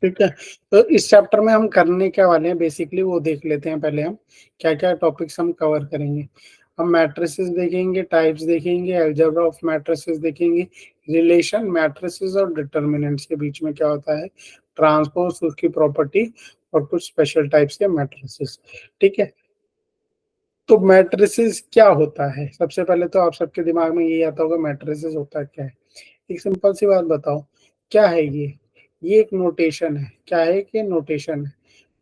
ठीक है। तो इस चैप्टर में हम करने क्या वाले हैं बेसिकली वो देख लेते हैं। पहले हम क्या क्या टॉपिक्स हम कवर करेंगे। हम मैट्रिसेस देखेंगे, टाइप्स देखेंगे, अलजेब्रा ऑफ मैट्रिसेस देखेंगे, रिलेशन मैट्रिसेस और डिटर्मिनेंट्स के बीच में क्या होता है, ट्रांसपोज, उसकी प्रॉपर्टी और कुछ स्पेशल टाइप्स के मैट्रिसेस। ठीक है। तो मैट्रिसेस क्या होता है, सबसे पहले तो आप सबके दिमाग में यही आता होगा मैट्रिसेस होता क्या है। एक सिंपल सी बात बताओ, क्या है ये एक नोटेशन है। क्या है कि नोटेशन है।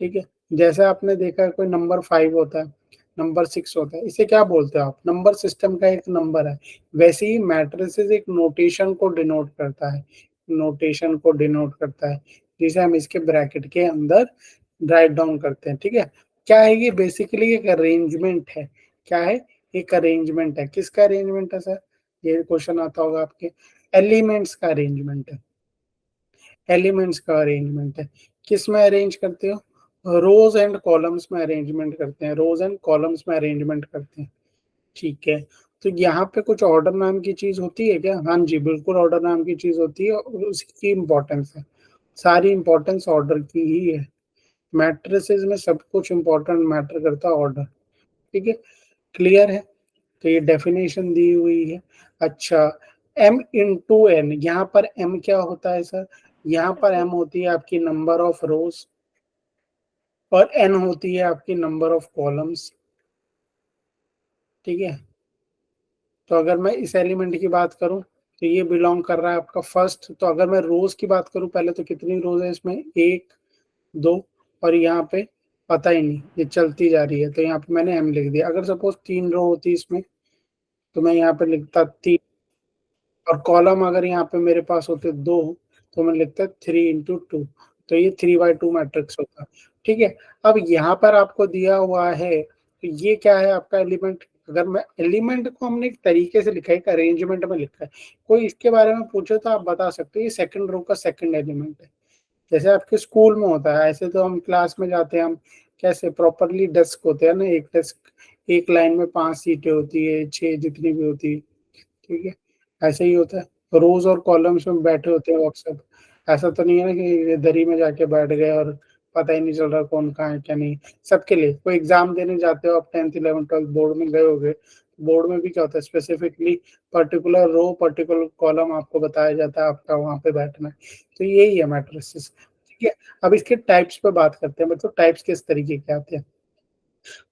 ठीक है। जैसे आपने देखा है कोई नंबर 5 होता है, नंबर 6 होता है, इसे क्या बोलते हो आप, नंबर सिस्टम का एक नंबर है। वैसे ही मैट्रिसेस एक नोटेशन को डिनोट करता है, नोटेशन को डिनोट करता है, जिसे हम इसके ब्रैकेट के अंदर राइट डाउन करते हैं। ठीक है। क्या है ये, बेसिकली एक अरेंजमेंट है। क्या है, एक अरेंजमेंट है। किसका अरेंजमेंट है सर, ये क्वेश्चन आता होगा आपके। एलिमेंट्स का अरेंजमेंट है, एलिमेंट्स का अरेंजमेंट है। किस में अरेंज करते हो, रोज एंड कॉलम्स में अरेंजमेंट करते हैं, रोज एंड कॉलम्स में अरेंजमेंट करते हैं। ठीक है। तो यहाँ पे कुछ ऑर्डर नाम की चीज होती है क्या, हाँ जी बिल्कुल ऑर्डर नाम की चीज होती है और उसकी इंपॉर्टेंस है, सारी इंपॉर्टेंस ऑर्डर की ही है। मैट्रिसेस में सब कुछ इंपॉर्टेंट मैटर करता है ऑर्डर। ठीक है। क्लियर है। तो ये डेफिनेशन दी हुई है। अच्छा, m इंटू एन, यहाँ पर m क्या होता है सर, यहाँ पर m होती है आपकी नंबर ऑफ रोज और n होती है आपकी नंबर ऑफ कॉलम्स। ठीक है। तो अगर मैं इस एलिमेंट की बात करूं तो ये बिलोंग कर रहा है आपका फर्स्ट। तो अगर मैं रोज की बात करूं पहले, तो कितनी रोज है इसमें, एक, दो, और यहाँ पे पता ही नहीं, ये चलती जा रही है, तो यहाँ पे मैंने m लिख दिया। अगर सपोज 3 रो होती इसमें तो मैं यहाँ पे लिखता 3, और कॉलम अगर यहाँ पे मेरे पास होते 2 तो मैं लिखता 3 into 2, तो ये 3/2 मैट्रिक्स होता। ठीक है। अब यहाँ पर आपको दिया हुआ है, तो ये क्या है आपका एलिमेंट। अगर मैं एलिमेंट को हमने एक तरीके से लिखा है, एक अरेंजमेंट में लिखा है, कोई इसके बारे में पूछे तो आप बता सकते हो ये सेकंड रो का सेकंड एलिमेंट है। जैसे आपके स्कूल में होता है, ऐसे तो हम क्लास में जाते हैं, हम कैसे प्रॉपरली डेस्क होते हैं ना, एक डेस्क, एक लाइन में 5 सीटें होती है, 6 जितनी भी होती है। ठीक है। ऐसे ही होता है, रोज और कॉलम्स में बैठे होते हैं अक्सर। ऐसा तो नहीं है ना कि दरी में जाके बैठ गए और पता ही नहीं चल रहा कौन कहाँ है क्या नहीं। सबके लिए कोई एग्जाम देने जाते हो आप, 10th 11th 12th बोर्ड में गए होगे, बोर्ड में भी क्या होता है, specifically particular row particular column आपको बताया जाता है, आपका वहां पे बैठना है। तो यही है मैट्रिसेस। ठीक है। अब इसके टाइप्स पे बात करते हैं, मतलब टाइप्स किस तरीके के आते हैं।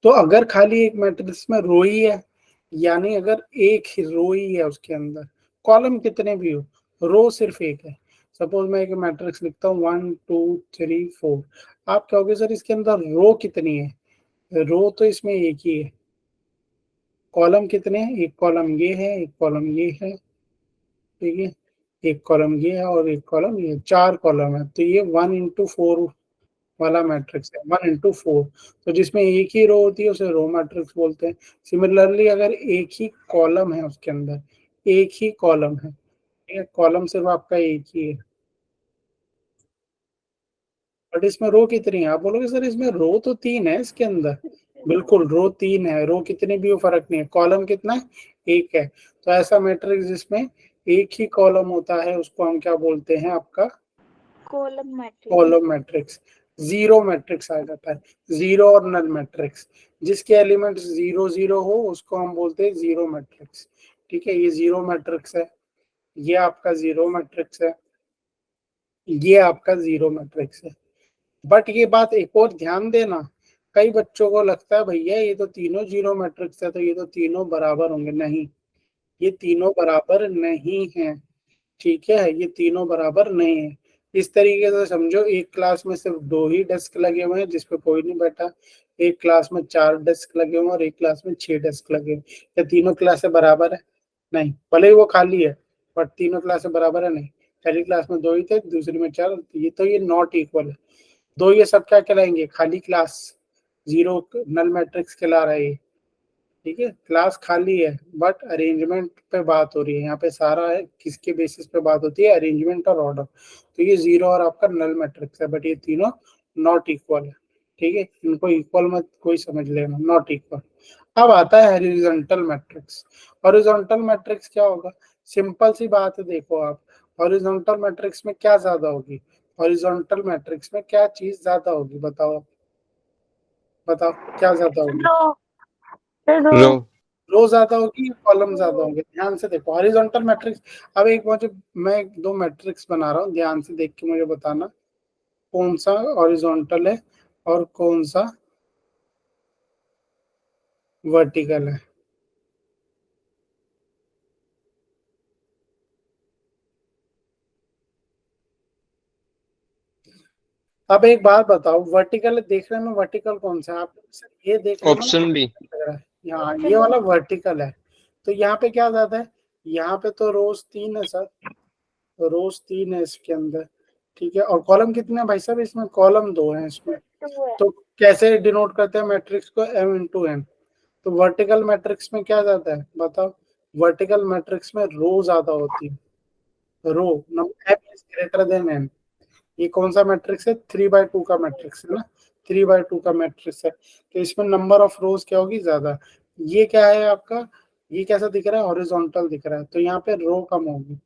तो अगर खाली एक मैट्रिक्स में रो ही है, यानी अगर एक ही रो ही है उसके अंदर, कॉलम कितने भी हो, रो सिर्फ एक है। सपोज मैं एक मैट्रिक्स लिखता हूँ 1 2 3 4, आप कहोगे सर इसके अंदर रो कितनी है, रो तो इसमें एक ही है। कॉलम कितने हैं, एक कॉलम ये है, एक कॉलम ये है। ठीक है। एक कॉलम ये है और एक कॉलम ये, 4 कॉलम है, तो ये 1 into 4 वाला मैट्रिक्स है, 1 into 4। तो जिसमें एक ही रो होती है उसे रो मैट्रिक्स बोलते हैं। सिमिलरली अगर एक ही कॉलम है उसके अंदर, एक ही कॉलम है, ठीक है, कॉलम सिर्फ आपका एक ही है, बट इसमें रो कितनी है, आप बोलोगे सर इसमें रो तो 3 है इसके अंदर। बिल्कुल रो 3 है, रो कितनी भी हो फर्क नहीं है, कॉलम कितना है, एक है। तो ऐसा मैट्रिक्स जिसमें एक ही कॉलम होता है उसको हम क्या बोलते हैं, आपका column matrix. Column matrix. Zero matrix आ जाता है, जीरो और नल मैट्रिक्स, जिसके एलिमेंट 0 0 हो उसको हम बोलते हैं जीरो मैट्रिक्स। ठीक है, ये जीरो मैट्रिक्स है, ये आपका जीरो मैट्रिक्स है, ये आपका जीरो मैट्रिक्स है। बट ये बात एक और ध्यान देना, कई बच्चों को लगता है भैया ये तो तीनों जीरो मैट्रिक्स है तो ये तो तीनों बराबर होंगे, नहीं, ये तीनों बराबर नहीं है। ठीक है, ये तीनों बराबर नहीं है। इस तरीके से समझो, एक क्लास में सिर्फ 2 ही डेस्क लगे हुए हैं जिसपे कोई नहीं बैठा, एक क्लास में 4 डेस्क लगे हुए हैं और एक क्लास में 6 डेस्क लगे हुए। क्या तीनों क्लासें बराबर है, नहीं, भले ही वो खाली है बट तीनों क्लासें बराबर है नहीं। पहली क्लास में 2 ही थे, दूसरी में 4, ये तो ये नॉट इक्वल है। दो ये सब क्या कहलाएंगे, खाली क्लास, जीरो नल मैट्रिक्स कहला रहा है ये। ठीक है, क्लास खाली है बट अरेंजमेंट पे बात हो रही है यहाँ पे, सारा है किसके बेसिस पे बात होती है, अरेंजमेंट और ऑर्डर। तो ये जीरो और आपका नल मैट्रिक्स है, बट ये तीनों नॉट इक्वल है। ठीक है, इनको इक्वल मत कोई समझ लेना, नॉट इक्वल। अब आता है हॉरिजॉन्टल मैट्रिक्स। हॉरिजॉन्टल मैट्रिक्स क्या होगा, सिंपल सी बात है, देखो आप, हॉरिजॉन्टल मैट्रिक्स में क्या ज्यादा होगी, हॉरिजॉन्टल मैट्रिक्स में क्या चीज ज्यादा होगी, बताओ बताओ क्या ज्यादा होगी? रो। रो ज्यादा होगी, कॉलम ज्यादा होंगे? ध्यान से देखो हॉरिजॉन्टल मैट्रिक्स। अब एक मुझे, मैं दो मैट्रिक्स बना रहा हूँ, ध्यान से देख के मुझे बताना कौन सा हॉरिजॉन्टल है और कौन सा वर्टिकल है। अब एक बात बताओ, वर्टिकल देखने में वर्टिकल कौन सा है आप? ये देखने में ना ऑप्शन बी। लग रहा है यहाँ ये वाला वर्टिकल है। तो यहाँ पे क्या ज्यादा है? यहाँ पे तो रोज 3 है सर, तो रोज 3 है इसके अंदर, ठीक है। और कॉलम कितने हैं भाई साहब? इसमें कॉलम 2 है इसमें। तो कैसे डिनोट करते हैं मैट्रिक्स को? m into n। तो वर्टिकल मैट्रिक्स में क्या ज्यादा है बताओ? वर्टिकल मैट्रिक्स में रो ज्यादा होती है, row number m is greater than n। ये कौन सा मैट्रिक्स है? 3/2 का मैट्रिक्स है ना, 3/2 का मैट्रिक्स है। तो इसमें नंबर ऑफ रोज क्या होगी? ज्यादा। ये क्या है आपका? ये कैसा दिख रहा है? हॉरिजॉन्टल दिख रहा है, तो यहाँ पे रो कम होगी,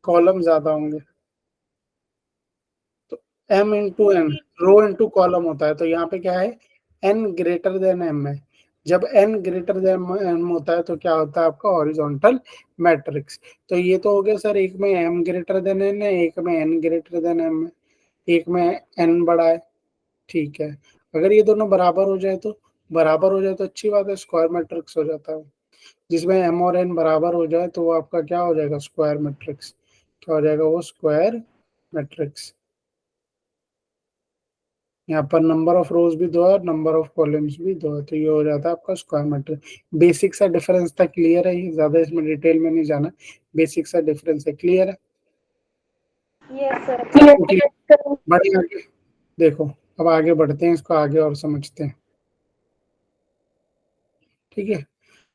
कॉलम ज्यादा होंगे। तो m into N, rho into column होता है, तो यहाँ पे क्या है? n ग्रेटर देन m है। जब n ग्रेटर देन m होता है तो क्या होता है आपका? Horizontal matrix. तो ये तो हो गया सर, एक में m ग्रेटर देन n है, एक में n ग्रेटर देन m है, एक में n बड़ा है, ठीक है। अगर ये दोनों बराबर हो जाए तो, बराबर हो जाए तो अच्छी बात है, स्क्वायर मैट्रिक्स हो जाता है। जिसमें m और n बराबर हो जाए तो वो आपका क्या हो जाएगा? Square matrix. क्या हो जाएगा वो? Square matrix. यहाँ पर नंबर ऑफ रोज भी दो है और नंबर ऑफ कॉलम्स भी दो है, तो ये हो जाता है आपका स्क्वायर मैट्रिक्स। बेसिक सा डिफरेंस था, क्लियर है? ये ज्यादा इसमें डिटेल में नहीं जाना, बेसिक सा डिफरेंस है, क्लियर है? Yes sir. बढ़िया आगे देखो, अब आगे बढ़ते हैं, इसको आगे और समझते हैं, ठीक है।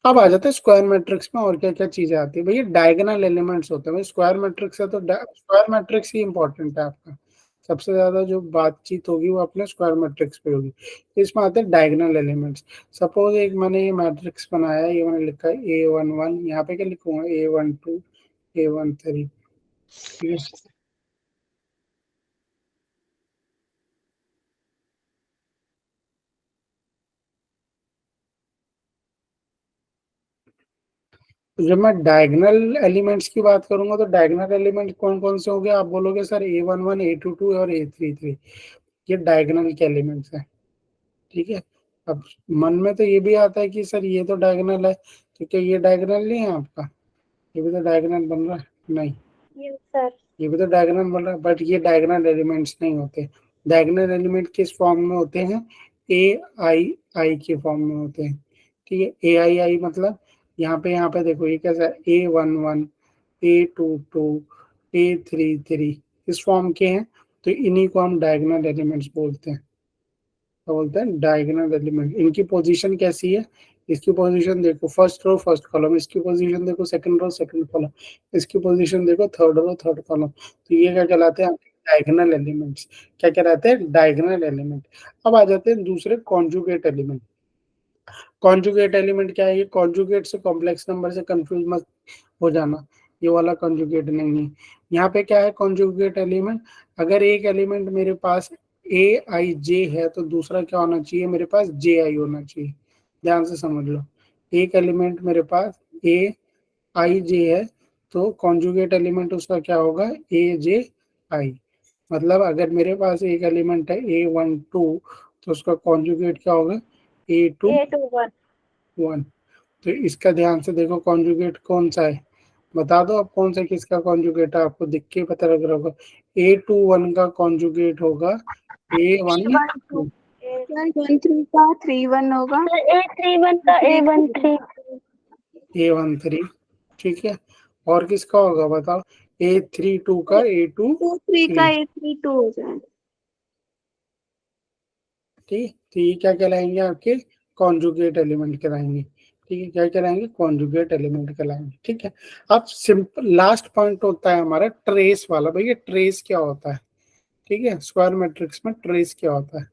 अब आ जाते हैं स्क्वायर मैट्रिक्स में और क्या क्या चीजें आती है भैया। डायगोनल एलिमेंट्स होते हैं भाई स्क्वायर मैट्रिक्स है, तो स्क्वायर मैट्रिक्स ही इंपॉर्टेंट है आपका। सबसे ज्यादा जो बातचीत होगी वो अपने स्क्वायर मैट्रिक्स पे होगी। तो इसमें आते हैं डायगोनल एलिमेंट्स। सपोज एक मैंने ये मैट्रिक्स बनाया है, ये मैंने लिखा है A11, यहाँ पे क्या लिखूंगा? A12, A13, ठीक है। तो जब मैं डायगोनल एलिमेंट्स की बात करूंगा तो डायगोनल एलिमेंट कौन कौन से हो गए? आप बोलोगे सर A11, A22 और A33, ये डायगोनल के एलिमेंट्स हैं, ठीक है। अब मन में तो ये भी आता है कि सर ये तो डायगोनल है, तो क्या ये डायगोनल नहीं है आपका? ये भी तो डायगोनल बन रहा है, नहीं यस सर। ये भी तो डायगोनल बन रहा है, बट ये डायगोनल एलिमेंट्स नहीं होते। डायगोनल एलिमेंट किस फॉर्म में होते हैं? ए आई आई के फॉर्म में होते हैं, ठीक है। ए आई आई मतलब यहाँ पे देखो, ये कैसा है? A11, A22, A33, इस फॉर्म के हैं, तो इन्हीं को हम डायगोनल एलिमेंट्स बोलते हैं। क्या बोलते हैं? Diagonal element. इनकी पोजीशन कैसी है? इसकी पोजीशन देखो, फर्स्ट रो फर्स्ट कॉलम, इसकी पोजीशन देखो सेकंड रो सेकंड कॉलम, इसकी पोजीशन देखो थर्ड रो थर्ड कॉलम। तो ये क्या कहलाते हैं? Diagonal elements. क्या कहलाते हैं? Diagonal element. अब आ जाते हैं दूसरे, कॉन्जुगेट एलिमेंट। कॉन्जुगेट एलिमेंट क्या है? ये कॉन्जुगेट से कॉम्प्लेक्स नंबर से कंफ्यूज मत हो जाना, ये वाला कॉन्जुगेट नहीं है। यहाँ पे क्या है कॉन्जुगेट एलिमेंट? अगर एक एलिमेंट मेरे पास ए आई जे है तो दूसरा क्या होना चाहिए? मेरे पास जे आई होना चाहिए। ध्यान से समझ लो, एक एलिमेंट मेरे पास ए आई जे है, तो कॉन्जुगेट एलिमेंट उसका क्या होगा? ए जे आई। मतलब अगर मेरे पास एक एलिमेंट है A12, तो उसका कॉन्जुगेट क्या होगा? A21। A21। तो इसका ध्यान से देखो, कॉन्जुगेट कौन सा है? बता दो अब कौन सा किसका कॉन्जुगेट है, आपको दिख के पता लग रहा होगा। A21 का कॉन्जुगेट होगा A12। 113 का 31 होगा। A31 का A13। A13, ठीक है। और किसका होगा बताओ? A32 का 23 का A23, 832 हो जाए। ठीक। तो ये क्या कहलाएंगे? आपके कॉन्जुगेट एलिमेंट कहलाएंगे, ठीक है। क्या कहलाएंगे? कॉन्जुगेट एलिमेंट कहलाएंगे, ठीक है। अब सिंपल लास्ट पॉइंट होता है हमारा ट्रेस वाला। भैया ट्रेस क्या होता है? ठीक है, स्क्वायर मैट्रिक्स में ट्रेस क्या होता है?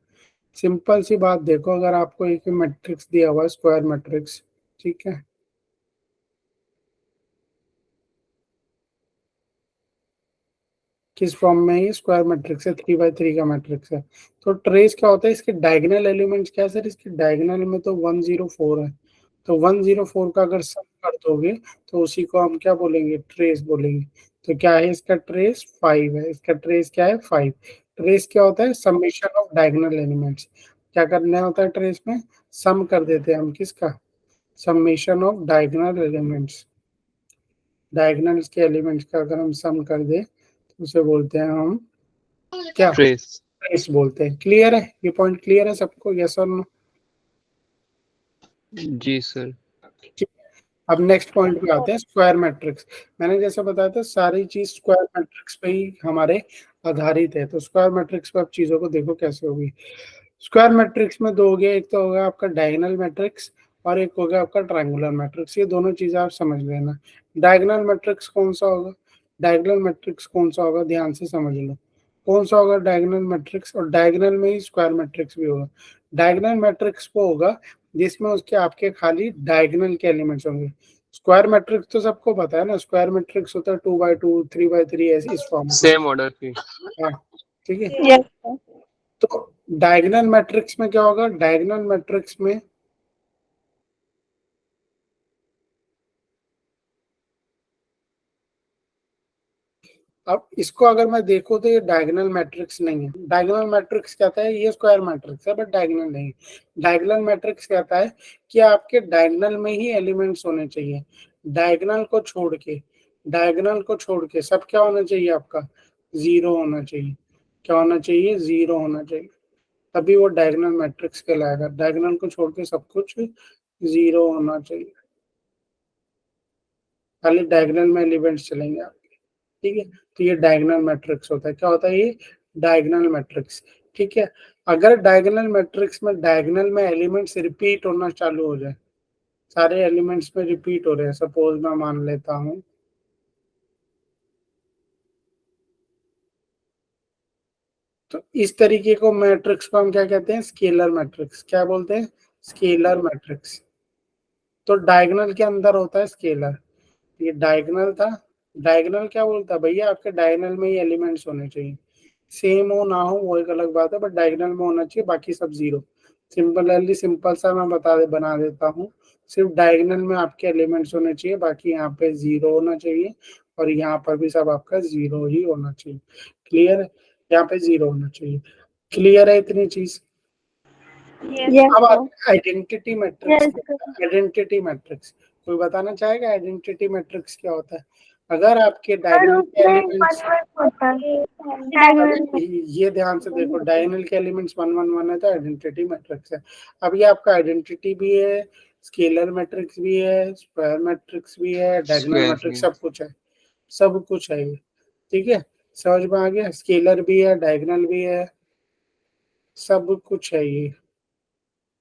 सिंपल सी बात देखो, अगर आपको एक मैट्रिक्स दिया हुआ है स्क्वायर मैट्रिक्स, ठीक है, किस फॉर्म में है? ये स्क्वायर मैट्रिक्स है, 3x3 का मैट्रिक्स है। तो ट्रेस क्या होता है? इसके डायगोनल एलिमेंट्स क्या है सर? इसके डायगोनल में तो 104 है, तो 104 का अगर सम कर दोगे तो उसी को हम क्या बोलेंगे? ट्रेस बोलेंगे। तो क्या है इसका ट्रेस? 5 है। इसका ट्रेस क्या है? 5। ट्रेस क्या होता है? Summation of diagonal elements. क्या करना होता है ट्रेस में? सम कर देते हैं हम किसका? Summation of diagonal elements. Diagonals के एलिमेंट्स का अगर हम सम कर दें तो उसे बोलते हैं हम क्या? ट्रेस। ट्रेस बोलते हैं। क्लियर है? ये पॉइंट क्लियर है सबको? यस और नो? जी सर। अब नेक्स्ट पॉइंट पे आते हैं, स्क्वायर मैट्रिक्स। मैंने जैसे बताया था सारी चीज स्क्वायर मैट्रिक्स पे ही हमारे आधारित है। तो स्क्वायर मैट्रिक्स पे आप चीजों को देखो कैसे होगी। स्क्वायर मैट्रिक्स में दो हो गया, एक तो होगा आपका डायगोनल मैट्रिक्स और एक हो गया आपका ट्रायंगुलर मैट्रिक्स। ये दोनों चीजें आप समझ लेना। डायगोनल मैट्रिक्स कौन सा होगा? डायगोनल मैट्रिक्स कौन सा होगा? ध्यान से समझ लो कौन सा होगा डायगोनल मैट्रिक्स। और डायगोनल में ही स्क्वायर मैट्रिक्स भी होगा। डायगोनल मैट्रिक्स वो होगा जिसमें उसके आपके खाली डायगोनल के एलिमेंट्स होंगे। स्क्वायर मैट्रिक्स तो सबको पता है ना, स्क्वायर मैट्रिक्स होता है 2x2 3x3 ऐसे इस फॉर्म में। सेम ऑर्डर की। हाँ ठीक है। Yes, sir. तो डायगोनल मैट्रिक्स में क्या होगा? डायगोनल मैट्रिक्स में अब इसको अगर मैं देखूं तो ये डायगोनल मैट्रिक्स नहीं है। डायगोनल मैट्रिक्स कहता है ये स्क्वायर मैट्रिक्स है बट डायगोनल नहीं है। डायगोनल मैट्रिक्स कहता है कि आपके डायगोनल में ही एलिमेंट्स होने चाहिए। डायगोनल को छोड़ के, डायगोनल को छोड़ के सब क्या होना चाहिए आपका? जीरो होना चाहिए। क्या होना चाहिए? जीरो होना चाहिए, तभी वो डायगोनल मैट्रिक्स कहलाएगा। डायगोनल को छोड़ के सब कुछ जीरो होना चाहिए, खाली डायगोनल में एलिमेंट्स चलेंगे आपके। ठीक है, तो ये डायगोनल मैट्रिक्स होता है। क्या होता है ये? Diagonal matrix. ठीक है, अगर डायगोनल मैट्रिक्स में डायगोनल में एलिमेंट्स रिपीट होना चालू हो जाए, सारे एलिमेंट्स में रिपीट हो रहे हैं, सपोज मैं मान लेता हूं तो इस तरीके को मैट्रिक्स को हम क्या कहते हैं? Scalar matrix. क्या बोलते हैं? Scalar matrix. तो डायगोनल के अंदर होता है स्केलर। ये डायगोनल था। डायगोनल क्या बोलता है भैया? आपके डायगोनल में ही एलिमेंट्स होने चाहिए। सेम हो ना हो वो एक अलग बात है, बट डायगोनल में होना चाहिए, बाकी सब जीरो। सिंपल सिंपल सा मैं बना देता हूँ। सिर्फ डायगोनल में आपके एलिमेंट्स होने चाहिए, बाकी यहाँ पे जीरो होना चाहिए और यहाँ पर भी सब आपका जीरो ही होना चाहिए। क्लियर है? यहाँ पे जीरो होना चाहिए। क्लियर है इतनी चीज? Yes, अब sir. Identity matrix. Yes, sir. Identity matrix कोई बताना चाहेगा? आइडेंटिटी मैट्रिक्स क्या होता है? अगर आपके और डायगोनल के उसमें एलिमेंट्स, होता है डायगोनल ये ध्यान से देखो, डायगोनल के एलिमेंट्स 1 1 1 है तो आइडेंटिटी मैट्रिक्स है। अब ये आपका आइडेंटिटी भी है, स्केलर मैट्रिक्स भी है, स्क्वायर मैट्रिक्स भी है, डायगोनल स्क्वायर मैट्रिक्स, की। सब कुछ है। सब कुछ है ये। ठीक है, समझ में आ गया? स्केलर भी है, डायगोनल भी है, सब कुछ है ये।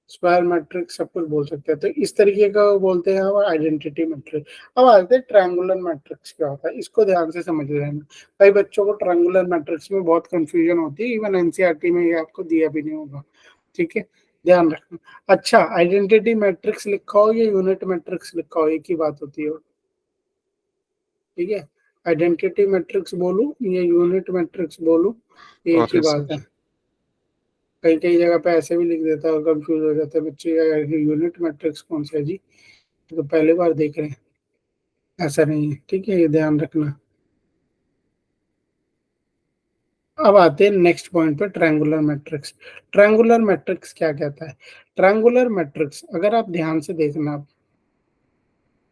स्क्वायर मैट्रिक्स सब कुछ बोल सकते हैं। तो इस तरीके का वो बोलते हैं हम आइडेंटिटी मैट्रिक्स। अब आते हैं ट्रायंगुलर मैट्रिक्स क्या होता है, इसको ध्यान से समझ लेना। कई बच्चों को ट्रायंगुलर मैट्रिक्स में बहुत कंफ्यूजन होती है, इवन एनसीईआरटी में ये आपको दिया भी नहीं होगा। ठीक है, ध्यान रखना। अच्छा, आइडेंटिटी मैट्रिक्स लिखा हो या यूनिट मैट्रिक्स लिखा हो, एक ही बात होती है। ठीक है, आइडेंटिटी मैट्रिक्स बोलूं या यूनिट मैट्रिक्स बोलूं, एक ही ओके बात सर। है। कई कई जगह पे ऐसे भी लिख देता है और कंफ्यूज हो जाता है बच्चे, यूनिट मैट्रिक्स कौन सा है जी, तो पहले बार देख रहे हैं। ऐसा नहीं है, ठीक है, ये ध्यान रखना। अब आते हैं नेक्स्ट पॉइंट पे, ट्रायंगुलर मैट्रिक्स। ट्रायंगुलर मैट्रिक्स क्या कहता है? ट्रायंगुलर मैट्रिक्स अगर आप ध्यान से देखना, आप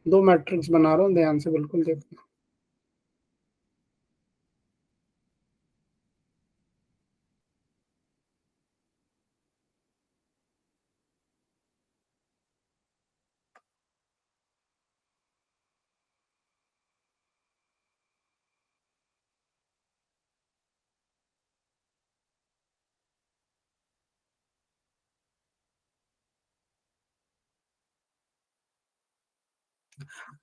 दो मैट्रिक्स बना रहा हूँ, ध्यान से बिल्कुल देखना।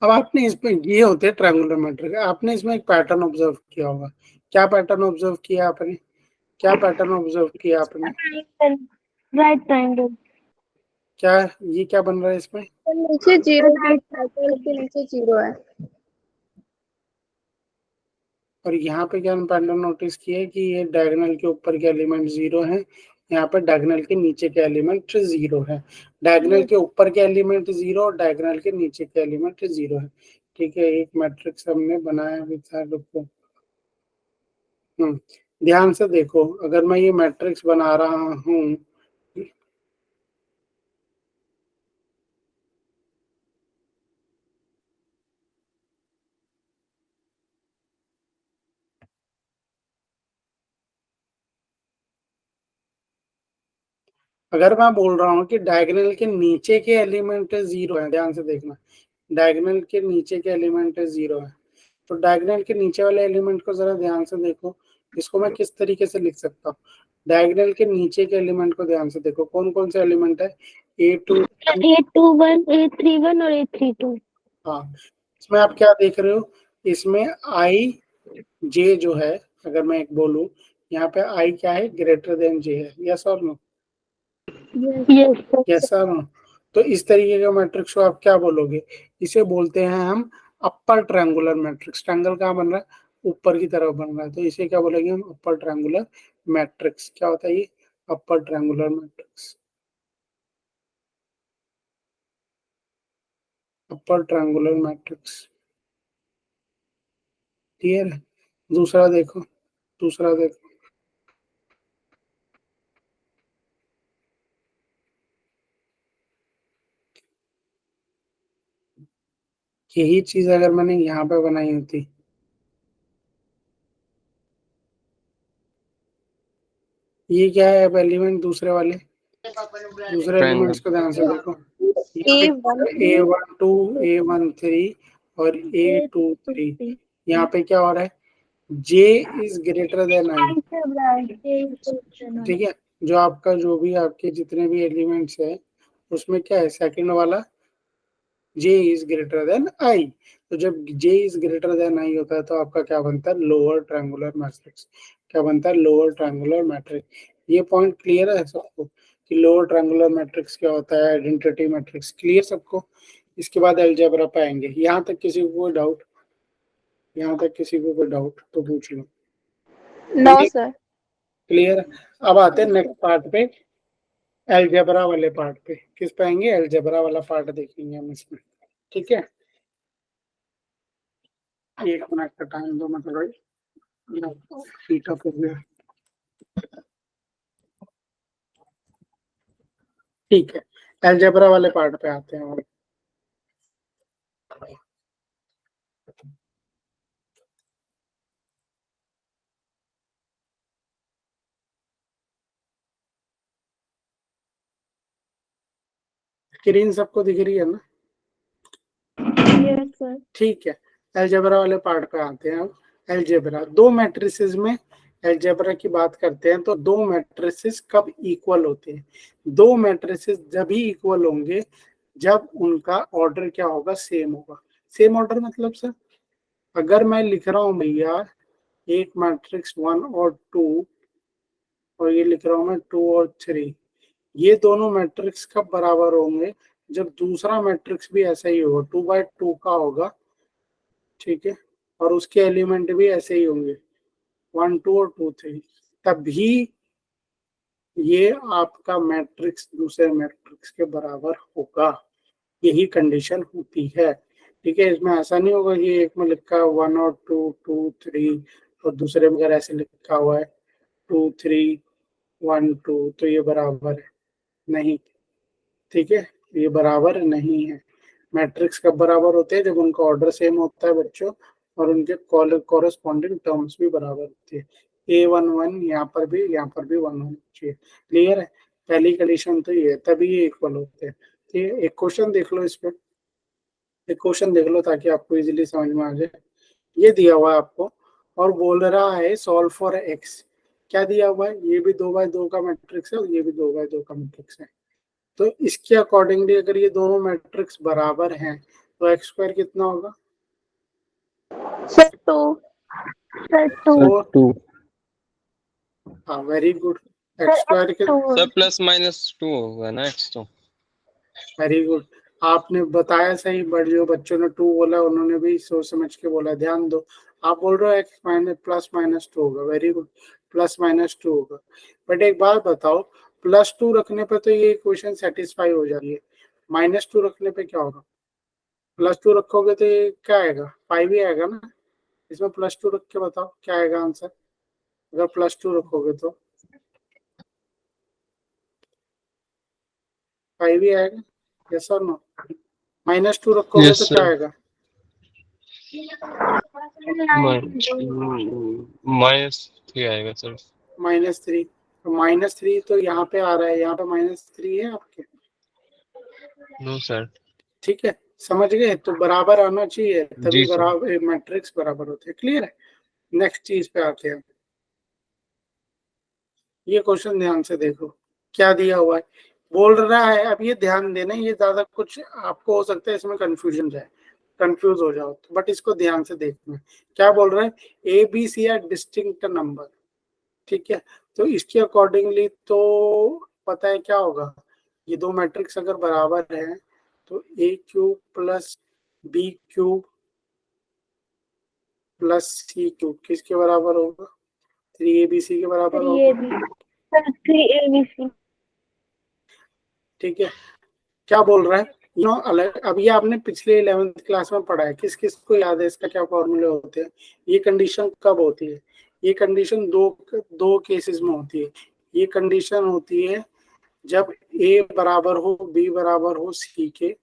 अब आपने इसमें, ये होते हैं ट्रायंगुलर मैट्रिक्स, आपने इसमें एक पैटर्न ऑब्जर्व किया होगा। क्या पैटर्न ऑब्जर्व किया आपने? क्या पैटर्न ऑब्जर्व किया आपने? Right triangle. क्या ये क्या बन रहा है इसमें? नीचे जीरो है, सर्कल के नीचे जीरो है। और यहाँ पे क्या पैटर्न नोटिस किया है कि ये डायगोनल के ऊपर के एलिमेंट 0 है, यहाँ पे डायगोनल के नीचे के एलिमेंट 0 है। डायगोनल के ऊपर के एलिमेंट 0 और डायगोनल के नीचे के एलिमेंट 0 है। ठीक है, एक मैट्रिक्स हमने बनाया विद को। ध्यान से देखो, अगर मैं ये मैट्रिक्स बना रहा हूँ, अगर मैं बोल रहा हूँ कि डायगोनल के नीचे के एलिमेंट 0 है, ध्यान से देखना, डायगोनल के नीचे के एलिमेंट 0 है, तो डायगोनल के नीचे वाले एलिमेंट को जरा ध्यान से देखो, इसको मैं किस तरीके से लिख सकता हूँ। डायगोनल के नीचे के एलिमेंट को ध्यान से देखो, कौन कौन से एलिमेंट है, A21, A31 और A32। हाँ, इसमें आप क्या देख रहे हो, इसमें I J जो है, अगर मैं एक बोलूं, यहाँ पे I क्या है, ग्रेटर देन J है, यस और नो, यस और नो। तो इस तरीके का मैट्रिक्स को आप क्या बोलोगे, इसे बोलते हैं हम अपर ट्रायंगुलर मैट्रिक्स। ट्रायंगल कहाँ बन रहा है, ऊपर की तरफ बन रहा है, तो इसे क्या बोलेंगे हम, अपर ट्रायंगुलर मैट्रिक्स। क्या होता है ये, upper triangular matrix, upper triangular matrix. Clear है। दूसरा देखो, दूसरा देखो, यही चीज अगर मैंने यहाँ पे बनाई होती, ये क्या है, अब एलिमेंट दूसरे वाले, दूसरे एलिमेंट्स को ध्यान से देखो, A12, A13 और A23, यहाँ पे क्या हो रहा है, J is greater then I। ठीक है, जो आपका जो भी आपके जितने भी एलिमेंट्स है उसमें क्या है, सेकंड वाला J is greater then I। तो जब J is greater then I होता है तो आपका क्या बनता है, लोअर ट्रायंगुलर मैट्रिक्स। क्या बनता है, लोअर ट्रायंगुलर मैट्रिक्स। ये पॉइंट क्लियर है सबको कि लोअर ट्रायंगुलर मैट्रिक्स क्या होता है, आइडेंटिटी मैट्रिक्स, क्लियर सबको। इसके बाद अलजेब्रा पे आएंगे। यहाँ तक किसी को कोई डाउट, यहाँ तक किसी को कोई डाउट तो पूछ लो। No sir. क्लियर। अब आते हैं नेक्स्ट पार्ट पे, अलजेब्रा वाले पार्ट पे। किस पे आएंगे, अलजेब्रा वाला पार्ट देखेंगे हम इसमें। ठीक है, 1 मिनट का टाइम दो, मतलब हीट अप हो गया। ठीक है, अलजेब्रा वाले पार्ट पे आते हैं। और स्क्रीन सबको दिख रही है ना, यस सर। ठीक है, अलजेब्रा वाले पार्ट पे आते हैं। अब अलजेब्रा, दो मैट्रिसेस में अलजेब्रा की बात करते हैं तो दो मैट्रिसेस कब इक्वल होते हैं, दो मैट्रिसेस जब ही इक्वल होंगे जब उनका ऑर्डर क्या होगा, सेम होगा। सेम ऑर्डर मतलब सर, अगर मैं लिख रहा हूँ भैया एक मैट्रिक्स 1 और 2 और ये लिख रहा हूँ मैं 2 और 3, ये दोनों मैट्रिक्स कब बराबर होंगे, जब दूसरा मैट्रिक्स भी ऐसा ही होगा, 2/2 का होगा। ठीक है, और उसके एलिमेंट भी ऐसे ही होंगे, 1 2 और 2 3, तभी ये आपका मैट्रिक्स दूसरे मैट्रिक्स के बराबर होगा। यही कंडीशन होती है। ठीक है, इसमें ऐसा नहीं होगा कि एक में लिखा है 1 और 2 2 3 और दूसरे में अगर ऐसे लिखा हुआ है 2 3 1 2 तो ये बराबर है, नहीं। ठीक है, ये बराबर नहीं है। मैट्रिक्स कब बराबर होते हैं, जब उनका ऑर्डर सेम होता है बच्चों, और उनके कॉरेस्पॉन्डिंग टर्म्स भी बराबर होती है। A11 यहाँ पर भी 1 होना चाहिए। क्लियर है, पहली कंडीशन तो ये है, तभी ये इक्वल होते हैं। ठीक है, एक क्वेश्चन देख लो इस पे, एक क्वेश्चन देख लो ताकि आपको इजीली समझ में आ जाए। ये दिया हुआ है आपको और बोल रहा है सॉल्व फॉर एक्स। क्या दिया हुआ है, ये भी 2/2 का मैट्रिक्स है और ये भी 2/2 का मैट्रिक्स है। तो इसके अकॉर्डिंगली अगर ये दोनों मैट्रिक्स बराबर हैं तो एक्स स्क्वायर कितना होगा, सर 2। सर 2। फोर। 2 हाँ, वेरी गुड। एक्स स्क्वायर के, सर प्लस माइनस 2 होगा ना x तो। Very good. आपने बताया सही, बट जो बच्चों ने 2 बोला उन्होंने भी सोच समझ के बोला, ध्यान दो। आप बोल रहे हो x माइनस प्लस माइनस 2 होगा, वेरी गुड, प्लस माइनस 2 होगा। बट एक बात बताओ, प्लस 2 रखने पे तो ये इक्वेशन सेटिस्फाई हो जाती है, माइनस 2 रखने पे क्या होगा? प्लस 2 रखोगे तो ये क्या आएगा? 5 ही आएगा ना। इसमें प्लस 2 रख के बताओ क्या आएगा आंसर, अगर प्लस 2 रखोगे तो 5 ही आएगा, यस और नो? माइनस 2 रखोगे Yes, तो क्या sir. आएगा? -3 आएगा सर। -3। तो -3 तो यहाँ पे आ रहा है, यहाँ पे -3 है आपके, नो सर। ठीक है, समझ गए? तो बराबर आना चाहिए, तभी जी सर। बराबर मैट्रिक्स बराबर होते हैं। क्लियर है? नेक्स्ट चीज पे आते हैं। ये क्वेश्चन ध्यान से देखो, क्या दिया हुआ है, बोल रहा है, अब ये ध्यान देना, ये ज्यादा कुछ आपको हो सकता है इसमें कंफ्यूजन जाए, कंफ्यूज हो जाओ, बट इसको ध्यान से देखना। क्या बोल रहा है? A B C are distinct number, ठीक है। तो इसके अकॉर्डिंगली तो पता है क्या होगा, ये दो मैट्रिक्स अगर बराबर है तो a cube plus b cube plus c cube किसके बराबर होगा? 3abc के बराबर होगा, 3ABC। ठीक है। क्या बोल रहा है? नो अलग, अब ये आपने पिछले 11th क्लास में पढ़ा है, किस किस को याद है इसका क्या फॉर्मूले होते हैं? ये कंडीशन कब होती है? ये कंडीशन दो केसेस में होती है। ये कंडीशन होती है जब ए बराबर हो बी बराबर हो सी के,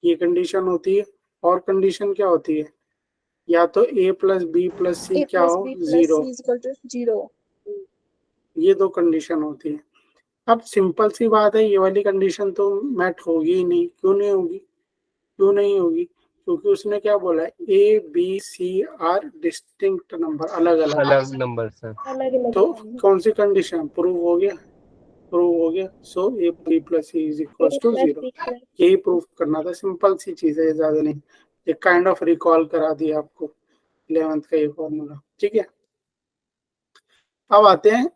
ये कंडीशन होती है। और कंडीशन क्या होती है? या तो ए प्लस बी प्लस सी क्या हो, 0। ये दो कंडीशन होती है। अब सिंपल सी बात है, ये वाली कंडीशन तो मैट होगी ही नहीं। क्यों नहीं होगी? क्यों नहीं होगी? क्योंकि उसने क्या बोला है, A B C are distinct number, अलग अलग अलग नंबर सर। तो कौन सी कंडीशन प्रूव हो गया? प्रूव हो गया। So a b plus c is equal to 0, यही प्रूव करना था। सिंपल सी चीज है, ज्यादा नहीं। एक काइंड ऑफ रिकॉल करा दिया आपको 11th का ये फॉर्मूला, ठीक है। अब आते हैं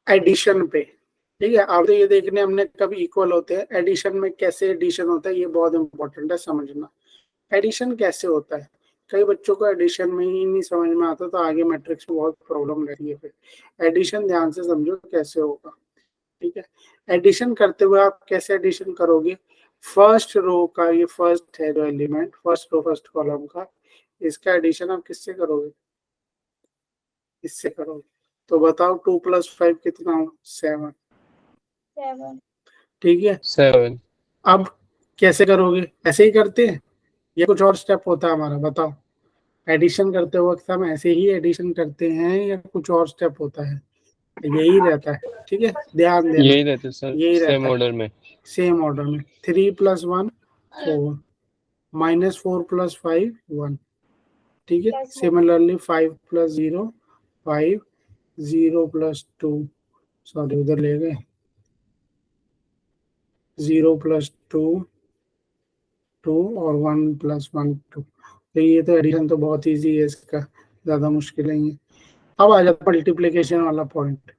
एडिशन पे, ठीक है। अब तो ये देखने हमने कब इक्वल होते हैं, एडिशन में कैसे एडिशन होता है, ये बहुत इंपॉर्टेंट है समझना। एडिशन कैसे होता है, कई बच्चों को एडिशन में ही नहीं समझ में आता, तो आगे मैट्रिक्स में बहुत प्रॉब्लम रहती है। फिर एडिशन ध्यान से समझो कैसे होगा, ठीक है। एडिशन करते हुए आप कैसे एडिशन करोगे? फर्स्ट रो का, ये फर्स्ट है जो element, first row first column का, इसका एडिशन आप किससे करोगे? इससे करोगे। तो बताओ 2 + 5 कितना हो? 7, ठीक है। 7। अब कैसे करोगे? ऐसे ही करते हैं, ये कुछ और स्टेप होता है हमारा? बताओ, एडिशन करते वक्त हम ऐसे ही एडिशन करते हैं या कुछ और स्टेप होता है? यही रहता है, ठीक है, ध्यान देना, यही रहते सर, यही सेम रहता है, ऑर्डर में। सेम ऑर्डर में। 3 + 1 4, -4 + 5 1, ठीक है। सिमिलरली 5 + 0 5, 0 + 2, सॉरी उधर ले गए, 0 + 2 2 और 1 + 1 2। तो ये तो एडिशन तो बहुत इजी है, इसका ज्यादा मुश्किल नहीं है। अब आ जाता मल्टीप्लिकेशन वाला पॉइंट,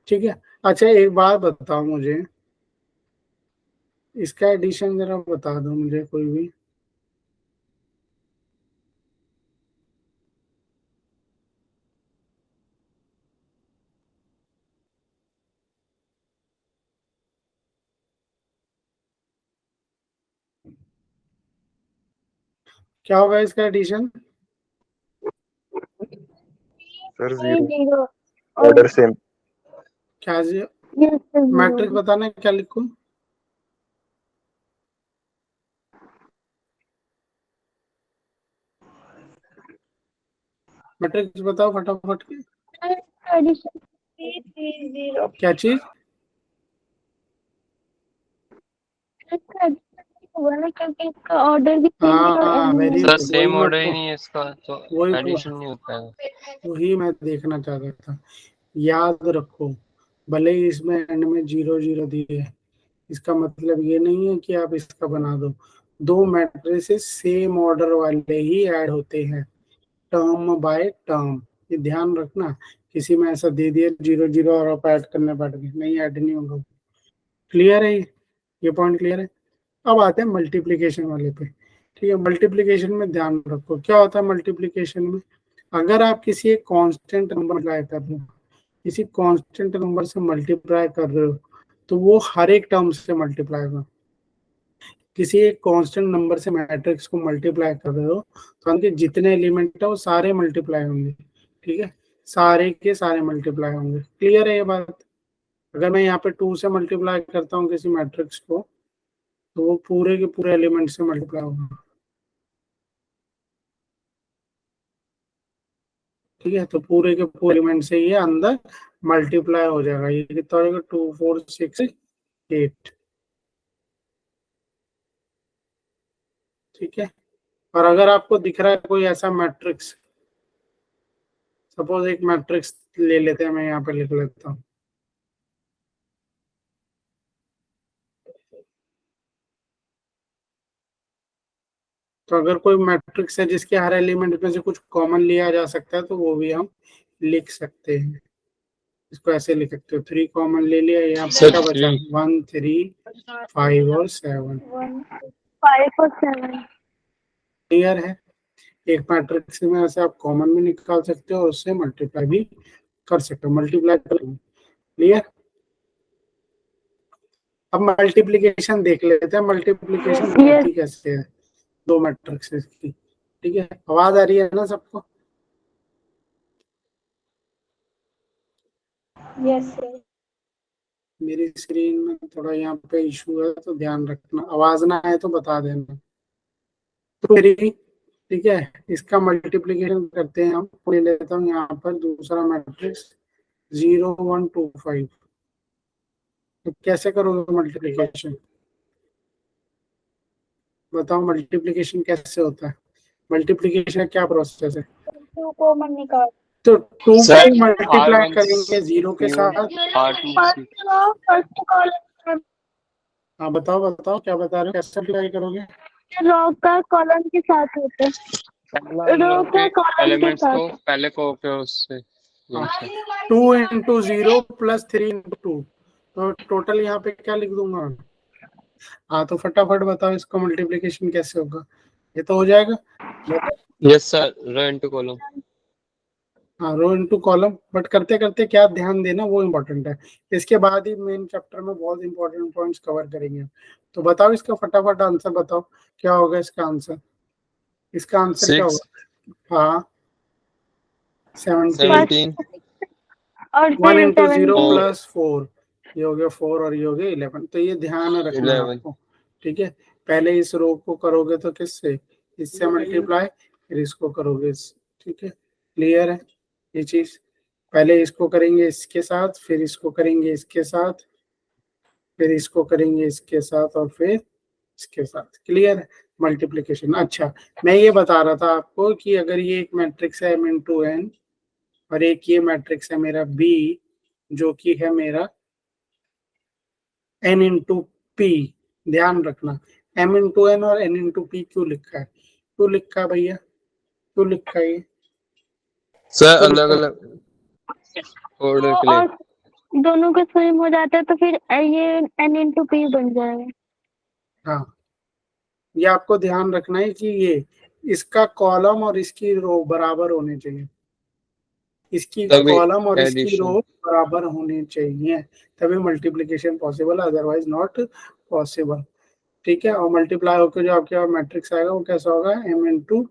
ठीक है। अच्छा एक बात बताओ मुझे, इसका एडिशन जरा बता दो मुझे कोई भी। क्या होगा इसका एडिशन? Sir 0, 0 order same. क्या yes sir, मैट्रिक्स 0। बताना है, क्या लिखूं? मैट्रिक्स बताओ फटाफट के। एडिशन 330। क्या चीज? इसका addition हुआ ना, क्योंकि इसका ऑर्डर भी सेम है और हाँ very sir good, same order ही नहीं है इसका, तो वही एडिशन नहीं होता है। वही मैं देखना चाहता था। याद रखो, भले ही इसमें एंड में 0 0 दिए है, इसका मतलब ये नहीं है कि आप इसका बना दो। दो मैट्रिसेस सेम ऑर्डर वाले ही ऐड होते हैं, टर्म बाय टर्म, ये ध्यान रखना। किसी में ऐसा दे दिया 0 0 और आप ऐड करने बैठ गए, नहीं ऐड नहीं होगा। क्लियर है ये पॉइंट क्लियर है। अब आते हैं मल्टीप्लीकेशन वाले पे। ठीक है, मल्टीप्लीकेशन में ध्यान रखो क्या होता है मल्टीप्लीकेशन में। अगर आप किसी एक कांस्टेंट नंबर मल्टीप्लाई कर रहे हो, किसी कांस्टेंट नंबर से मल्टीप्लाई कर रहे हो, तो वो हर एक टर्म से मल्टीप्लाई होगा। किसी एक कांस्टेंट नंबर से मैट्रिक्स को मल्टीप्लाई कर रहे हो तो उनके जितने एलिमेंट है वो सारे मल्टीप्लाई होंगे। ठीक है, सारे के सारे मल्टीप्लाई होंगे। क्लियर है ये बात। अगर मैं यहाँ पे 2 से मल्टीप्लाई करता हूँ किसी मैट्रिक्स को, तो वो पूरे के पूरे एलिमेंट से मल्टीप्लाई होगा। ठीक है, तो पूरे के पूरे एलिमेंट से ये अंदर मल्टीप्लाई हो जाएगा। ये कितना हो जाएगा 2 4 6 8। ठीक है, और अगर आपको दिख रहा है कोई ऐसा मैट्रिक्स, सपोज एक मैट्रिक्स ले लेते हैं, मैं यहाँ पे लिख लेता हूँ। तो अगर कोई मैट्रिक्स है जिसके हर एलिमेंट में से कुछ कॉमन लिया जा सकता है, तो वो भी हम लिख सकते हैं। इसको ऐसे लिख सकते हो, 3 कॉमन ले लिया, यहाँ पे क्या बचा 1 3 5 और 7। 5 और 7। क्लियर है। एक मैट्रिक्स में ऐसे आप कॉमन भी निकाल सकते हो और उससे मल्टीप्लाई भी कर सकते हो, मल्टीप्लाई कर। क्लियर। अब मल्टीप्लिकेशन देख लेते हैं, मल्टीप्लिकेशन होती कैसे है दो मैट्रिक्सेस की। ठीक है, आवाज आ रही है ना सबको। Yes sir. मेरी स्क्रीन में थोड़ा यहाँ पे इशू है तो ध्यान रखना, आवाज ना आए तो बता देना। तो मेरी ठीक है, इसका मल्टीप्लिकेशन करते हैं हम। ले लेता हूँ यहाँ पर दूसरा मैट्रिक्स 0 1 2 5। तो कैसे करोगे मल्टीप्लिकेशन, बताओ मल्टीप्लिकेशन कैसे होता है। मल्टीप्लिकेशन क्या प्रोसेस है। 2 कॉमन निकाल। तो 2 सर, को मल्टीप्लाई R1 करेंगे 0 के साथ। फर्स्ट कॉलम हाँ बताओ बताओ क्या बता रहे हो, कैसे मल्टीप्लाई करोगे। रो का कॉलम के साथ होता है। रो का कॉलम के एलिमेंट्स साथ। को पहले को के उससे 2 इंटू 0 प्लस 3 इंटू 2, तो टोटल यहाँ पे क्या लिख दूंगा मैं। हाँ तो फटाफट बताओ इसको मल्टीप्लिकेशन कैसे होगा। ये तो हो जाएगा। यस सर, रो इनटू कॉलम। हाँ, रो इनटू कॉलम, बट करते करते क्या ध्यान देना वो इम्पोर्टेंट है। इसके बाद ही मेन चैप्टर में बहुत इंपॉर्टेंट पॉइंट्स कवर करेंगे। तो बताओ इसका फटाफट आंसर बताओ क्या होगा इसका आंसर। इसका आंसर क्या होगा। हाँ 17 और 1 फिर इंटू 0 4 प्लस 4, ये हो गया 4 और ये हो गया 11। तो ये ध्यान रखना है 11। आपको। ठीक है, पहले इस रो को करोगे तो किससे, इससे मल्टीप्लाई, फिर इसको करोगे इस। ठीक है, क्लियर है ये चीज। पहले इसको करेंगे इसके साथ, फिर इसको करेंगे इसके साथ, फिर इसको करेंगे इसके साथ और फिर इसके साथ। क्लियर है मल्टीप्लिकेशन। अच्छा, मैं ये बता रहा था आपको कि अगर ये एक मैट्रिक्स है m इंटू एन और एक ये मैट्रिक्स है मेरा b, जो कि है मेरा n इंटू पी। ध्यान रखना m इंटू एन और n इंटू पी क्यों लिखा है, क्यों लिखा है भैया, क्यों लिखा है ये सर अलग अलग ऑर्डर के लिए। और दोनों का सेम हो जाता है तो फिर ये n इंटू पी बन जाएगा। हाँ, ये आपको ध्यान रखना है कि ये इसका कॉलम और इसकी रो बराबर होने चाहिए। इसकी तभी कॉलम और इसकी एडिशन। रो बराबर होने चाहिए, तभी multiplication possible, otherwise not possible. ठीक है, और मल्टीप्लाई होकर जो आपके पास मैट्रिक्स आएगा वो कैसा होगा m इंटू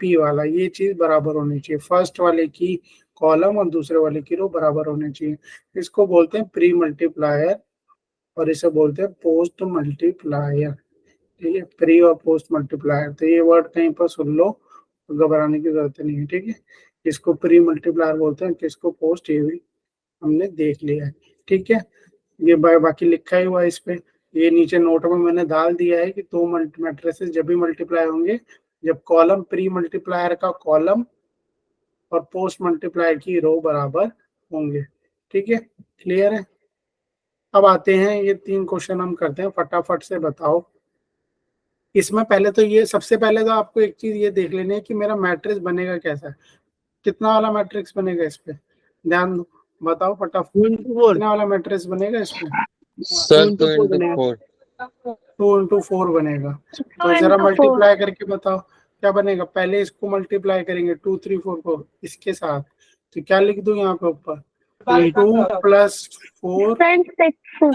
पी वाला। ये चीज बराबर होनी चाहिए, फर्स्ट वाले की कॉलम और दूसरे वाले की रो बराबर होनी चाहिए। इसको बोलते हैं प्री मल्टीप्लायर और इसे बोलते हैं पोस्ट मल्टीप्लायर। ठीक है, प्री और पोस्ट मल्टीप्लायर, तो ये वर्ड कहीं पर सुन लो तो घबराने की जरूरत नहीं है। ठीक है, इसको प्री मल्टीप्लायर बोलते हैं, किसको पोस्ट, ये भी हमने देख लिया है। ठीक है, ये बाकी लिखा ही हुआ है इस पे। ये नीचे नोट में मैंने डाल दिया है कि दो मैट्रिसेस जब भी मल्टीप्लाई होंगे जब कॉलम प्री मल्टीप्लायर का कॉलम और पोस्ट मल्टीप्लायर की रो बराबर होंगे। ठीक है, क्लियर है। अब आते हैं ये 3 क्वेश्चन हम करते हैं, फटाफट से बताओ। इसमें पहले तो ये सबसे पहले तो आपको एक चीज ये देख लेनी है कि मेरा मैट्रिक्स बनेगा कैसा है, कितना वाला मैट्रिक्स बनेगा इस पे। ध्यान दो, बताओ फटाफट कितने वाला मैट्रिक्स बनेगा इसमें? सर 2 into 4 2 into 4 बनेगा। तो 2 जरा into 4 मल्टीप्लाई करके बताओ क्या बनेगा। पहले इसको मल्टीप्लाई करेंगे 2 3 4 4 इसके साथ, तो क्या लिख दूं यहाँ पे ऊपर? 2 plus 4 फ्रेंड 6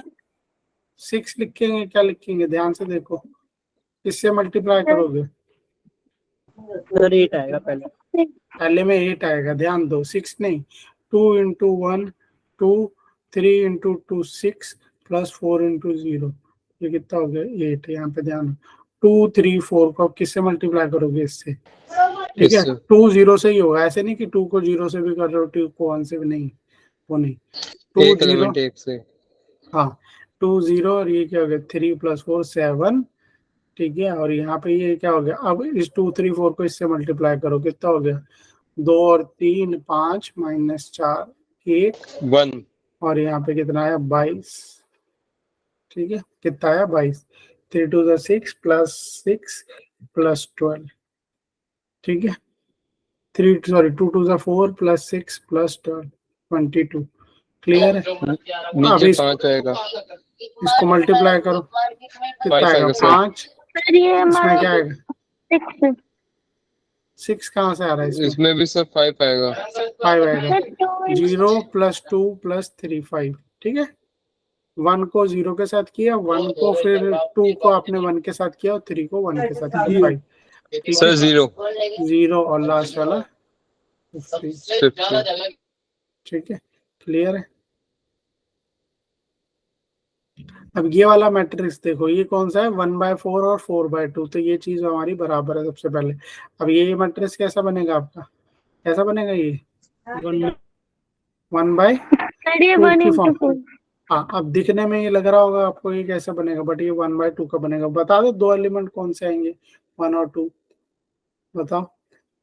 6 लिखेंगे। क्या लिखेंगे ध्यान से देखो, किससे मल्टीप्लाई करोगे? सर 8 आएगा पहले। पहले में 8 आएगा, ध्यान दो, 6 नहीं। 2 into 1 2, 3 into 2 6 plus 4 into 0, ये कितना हो गया? 8। यहाँ पे ध्यान, 2 3 4 को आप किससे मल्टीप्लाई करोगे? इससे, ठीक है। इससे। 2 0 से ही होगा, ऐसे नहीं कि 2 को 0 से भी कर रहे हो, 2 को 1 से भी नहीं, वो नहीं। 2 एक 0, एलिमेंट एक से। हाँ 2 0, और ये क्या हो गया? 3 plus 4 7, ठीक है। और यहाँ पे ये क्या हो गया? अब इस 2 3 4 को इससे मल्टीप्लाई करो, कितना हो गया? 2 और 3 5 माइनस 4 1, 1 और यहाँ पे कितना आया? 22, ठीक है। कितना आया? 22। 3 2 6 प्लस 6 प्लस 12, ठीक है। 2 2 4 प्लस 6 प्लस 12 22, क्लियर है? अब नीचे 5 आएगा। इसको मल्टीप्लाई करो, कितना 5 आएगा? आएगा सर। 5। सर ये इसमें हमारा क्या आएगा? 6 6 कहाँ से आ रहा है इसमें? इसमें भी सर 5 आएगा। 5 आएगा। सर 2 0 plus 2 plus 3 5, ठीक है। 1 को 0 के साथ किया, 1 को फिर 2 को आपने 1 के साथ किया, और 3 को 1 के साथ किया, 5, ठीक सर है। 0 0 और लास्ट वाला 50, 50। ठीक है, क्लियर है। अब ये वाला मैट्रिक्स देखो, ये कौन सा है? 1/4 और 4/2, तो ये चीज हमारी बराबर है सबसे पहले। अब ये मैट्रिक्स कैसा बनेगा आपका? कैसा बनेगा ये? 1/2 सर ये 1 की into फॉर्म। 4 हाँ, अब दिखने में ये लग रहा होगा आपको ये कैसे बनेगा, बट ये 1/2 का बनेगा। बता दो दो एलिमेंट कौन से आएंगे, 1 और 2, बताओ।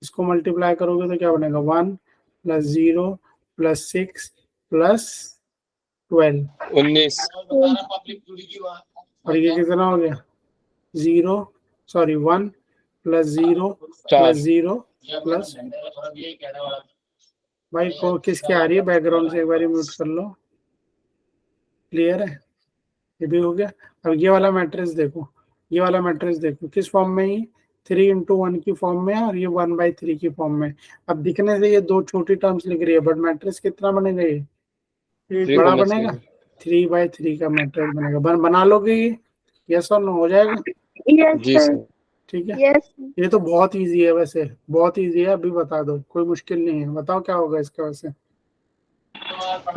इसको मल्टीप्लाई करोगे तो क्या बनेगा? 1 प्लस 0 प्लस 6 प्लस 12, 19 और ये कितना हो गया? 1 प्लस 0 4। प्लस 0 प्लस, भाई को किसकी आ रही है बैकग्राउंड से? एक बार म्यूट कर लो, क्लियर है? ये भी हो गया। अब ये वाला मैट्रिक्स देखो, ये वाला मैट्रिक्स देखो किस फॉर्म में? ही 3 into 1 की फॉर्म में है, और ये 1/3 की फॉर्म में। अब दिखने से ये दो छोटी टर्म्स लिख रही है, बट मैट्रिक्स कितना बनेगा? ये बड़ा बनेगा, 3/3 का मैट्रिक्स बनेगा। बना लोगे ये? यस और नो हो जाएगा? यस जी सर सर। ठीक है। यस ये तो बहुत इजी है, वैसे बहुत इजी है। अभी बता दो, कोई मुश्किल नहीं है। बताओ क्या होगा इसका वैसे?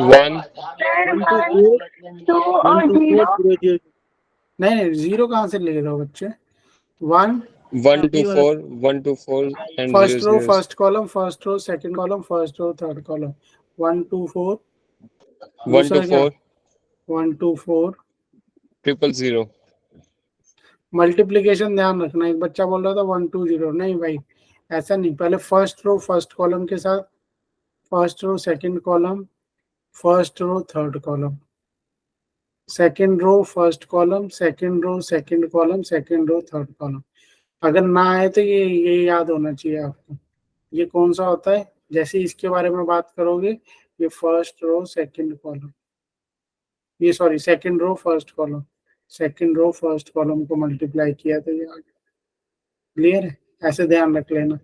1 सर 1 2 और 0 नहीं 0 कहाँ से ले रहे हो बच्चे? 1 1 to 4 1 to 4 and first 0 row 0 first column, first row second column, first row third column, 1 2 4। 1 to 4 1 2 4 0 multiplication ध्यान रखना। एक बच्चा बोल रहा था 1 2 0, नहीं भाई ऐसा नहीं। पहले फर्स्ट रो फर्स्ट कॉलम के साथ, first row second column, first row third column, second row first column, second row second column, second row third column. अगर ना आए तो ये याद होना चाहिए आपको। ये कौन सा होता है? जैसे इसके बारे में बात करोगे, ये फर्स्ट रो सेकंड कॉलम, ये sorry second row first column, second row first column को मल्टीप्लाई किया तो ये आ गया। क्लियर है? ऐसे ध्यान रख लेना,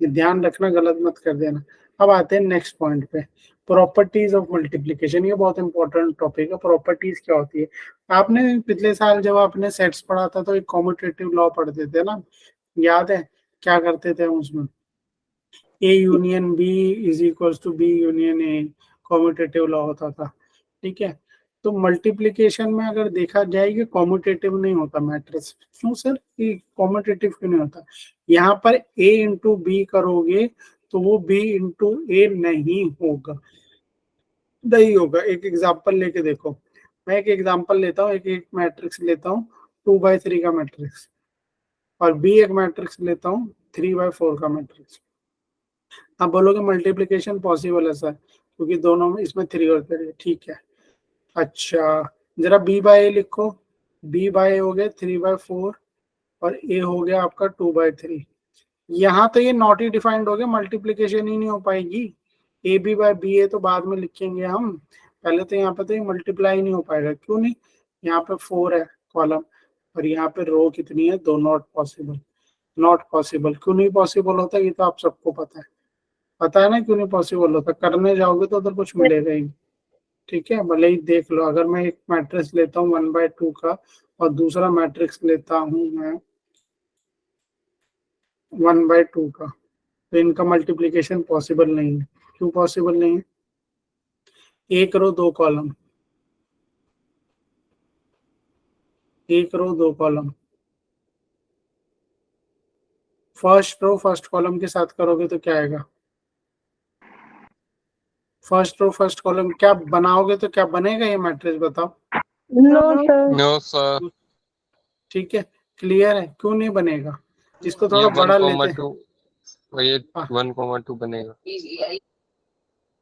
ये ध्यान रखना, गलत मत कर देना। अब आते हैं नेक्स्ट पॉइंट पे, प्रॉपर्टीज ऑफ मल्टीप्लिकेशन। ये बहुत इंपॉर्टेंट टॉपिक है। प्रॉपर्टीज क्या होती है? आपने पिछले साल जब आपने सेट्स पढ़ा था तो एक कॉम्यूटेटिव लॉ पढ़ते थे ना, याद है? क्या करते थे हम उसमें? A union B is equal to B union A, commutative law होता था, ठीक है। तो मल्टीप्लिकेशन में अगर देखा जाए कि कॉम्यूटेटिव नहीं होता मैट्रिक्स। क्यों सर, कि कॉम्यूटेटिव क्यों नहीं होता? यहाँ पर a इंटू बी करोगे तो वो b इंटू ए नहीं होगा, नहीं होगा। एक एग्जांपल लेके देखो, मैं एक एग्जांपल लेता हूँ, एक मैट्रिक्स लेता हूँ 2/3 का मैट्रिक्स, और b एक मैट्रिक्स लेता हूँ 3/4 का मैट्रिक्स। आप बोलोगे मल्टीप्लिकेशन पॉसिबल है सर, क्योंकि दोनों में इसमें 3 और 3, ठीक है। अच्छा जरा b/a लिखो, b/a हो गया 3/4 और a हो गया आपका 2/3। यहाँ तो ये नॉट ही डिफाइंड हो गया, मल्टीप्लिकेशन ही नहीं हो पाएगी। ए बी बाय बी ए तो बाद में लिखेंगे हम, पहले तो यहाँ पे तो ये मल्टीप्लाई नहीं हो पाएगा, क्यों नहीं, यहाँ पे 4 है कॉलम और यहाँ पे रो कितनी है 2, नॉट पॉसिबल, नॉट पॉसिबल। क्यों नहीं पॉसिबल होता, ये तो आप सबको पता है ना क्यों नहीं पॉसिबल होता, करने जाओगे तो उधर कुछ मिलेगा ही। ठीक है, भले ही देख लो, अगर मैं एक मैट्रिक्स लेता हूँ 1/2 का और दूसरा मैट्रिक्स लेता हूँ मैं 1/2 का, तो इनका मल्टीप्लिकेशन पॉसिबल नहीं है। क्यों पॉसिबल नहीं है, एक रो 2 कॉलम, एक row 2 column, first row first column के साथ करोगे तो क्या आएगा, फर्स्ट रो फर्स्ट कॉलम क्या बनाओगे तो क्या बनेगा ये मैट्रिक्स, बताओ। No sir. No, sir. ठीक है, क्लियर है, क्यों नहीं बनेगा, इसको ये थोड़ा बड़ा 1, लेते हैं। 2 ये हाँ। 1, 2 बनेगा।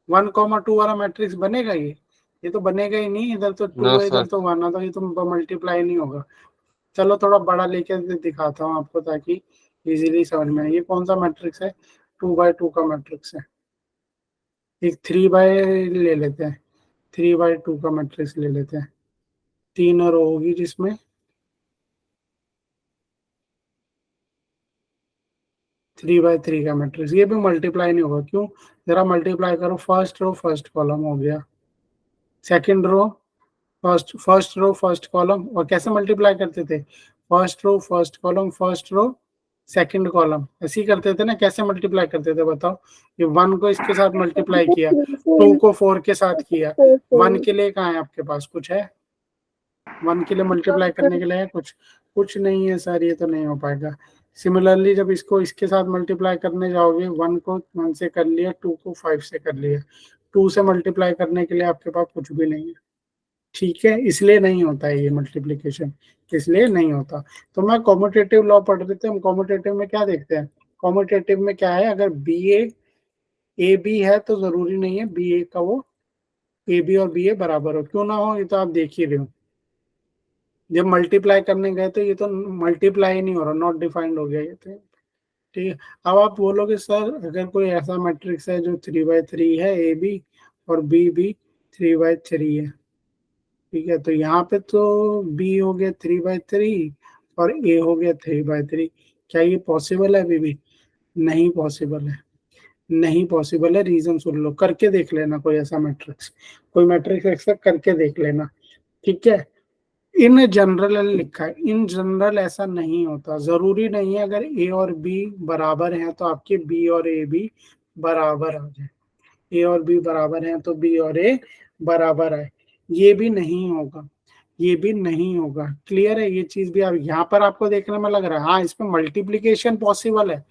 1,2 वाला मैट्रिक्स बनेगा ये तो बनेगा ही नहीं, इधर तो 2 No, है इधर sir. तो 1 है, तो ये तो मल्टीप्लाई नहीं होगा। चलो थोड़ा बड़ा लेके दिखाता हूँ आपको ताकि इजीली समझ में आए। ये कौन सा मैट्रिक्स है, 2/2 का मैट्रिक्स है। एक 3 ले लेते हैं, 3/2 का मैट्रिक्स ले लेते हैं, 3 रो होगी जिसमें 3/3 का मैट्रिक्स, ये भी मल्टीप्लाई नहीं होगा, क्यों, जरा मल्टीप्लाई करो, फर्स्ट रो फर्स्ट कॉलम हो गया, second row first row first column, और कैसे मल्टीप्लाई करते थे, first row first column first row second column, ऐसे ही करते थे ना, कैसे मल्टीप्लाई करते थे बताओ, ये 1 को इसके साथ मल्टीप्लाई किया, 2 को 4 के साथ किया, 1 के लिए कहाँ है आपके पास, कुछ है 1 के लिए मल्टीप्लाई करने के लिए है कुछ नहीं है सर, ये तो नहीं हो पाएगा। सिमिलरली जब इसको इसके साथ मल्टीप्लाई करने जाओगे, 1 को 1 से कर लिया, 2 को 5 से कर लिया, 2 से मल्टीप्लाई करने के लिए आपके पास कुछ भी नहीं है। ठीक है, इसलिए नहीं होता है ये मल्टीप्लिकेशन, इसलिए नहीं होता। तो मैं कॉम्यूटेटिव लॉ पढ़ रहे थे, हम कॉम्यूटेटिव में क्या देखते हैं, कॉम्यूटेटिव में क्या है, अगर बी ए बी है तो जरूरी नहीं है बी ए का वो ए बी और बी ए बराबर हो, क्यों ना हो, ये तो आप देख ही रहे हो। जब मल्टीप्लाई करने गए तो ये तो मल्टीप्लाई नहीं हो रहा, नॉट डिफाइंड हो गया ये तो। ठीक है, अब आप बोलोगे सर अगर कोई ऐसा मैट्रिक्स है जो 3/3 है ए बी और बी भी 3/3 है, ठीक है, तो यहाँ पे तो बी हो गया 3/3 और ए हो गया 3/3, क्या ये पॉसिबल है, अभी भी नहीं पॉसिबल है, नहीं पॉसिबल है। रीजन सुन लो, करके देख लेना कोई ऐसा मैट्रिक्स, कोई मैट्रिक्स ऐसा करके देख लेना। ठीक है, इन जनरल लिखा है, इन जनरल ऐसा नहीं होता, जरूरी नहीं है अगर ए और बी बराबर हैं तो आपके बी और ए भी बराबर आ जाए, ए और बी बराबर हैं तो बी और ए बराबर आए, ये भी नहीं होगा, ये भी नहीं होगा। क्लियर है, ये चीज भी आप यहाँ पर आपको देखने में लग रहा है, हाँ इसमें मल्टीप्लीकेशन पॉसिबल है,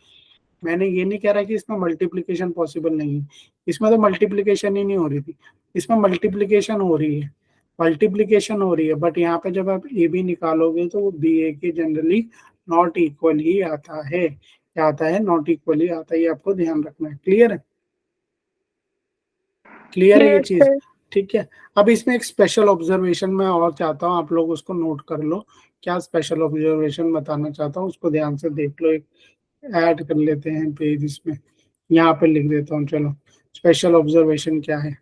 मैंने ये नहीं कह रहा कि इसमें मल्टीप्लीकेशन पॉसिबल नहीं है, इसमें तो मल्टीप्लीकेशन ही नहीं हो रही थी, इसमें मल्टीप्लीकेशन हो रही है, मल्टीप्लीकेशन हो रही है, बट यहाँ पे जब आप ए बी निकालोगे तो वो बी ए के जनरली नॉट इक्वल ही आता है, क्या आता है, नॉट इक्वल ही आता है, ये आपको ध्यान रखना है। क्लियर है, क्लियर है ये चीज। ठीक है, अब इसमें एक स्पेशल ऑब्जर्वेशन मैं और चाहता हूँ, आप लोग उसको नोट कर लो, क्या स्पेशल ऑब्जर्वेशन बताना चाहता हूँ उसको ध्यान से देख लो, एक ऐड कर लेते हैं पेज इसमें, यहाँ पे लिख देता हूँ, चलो स्पेशल ऑब्जर्वेशन क्या है।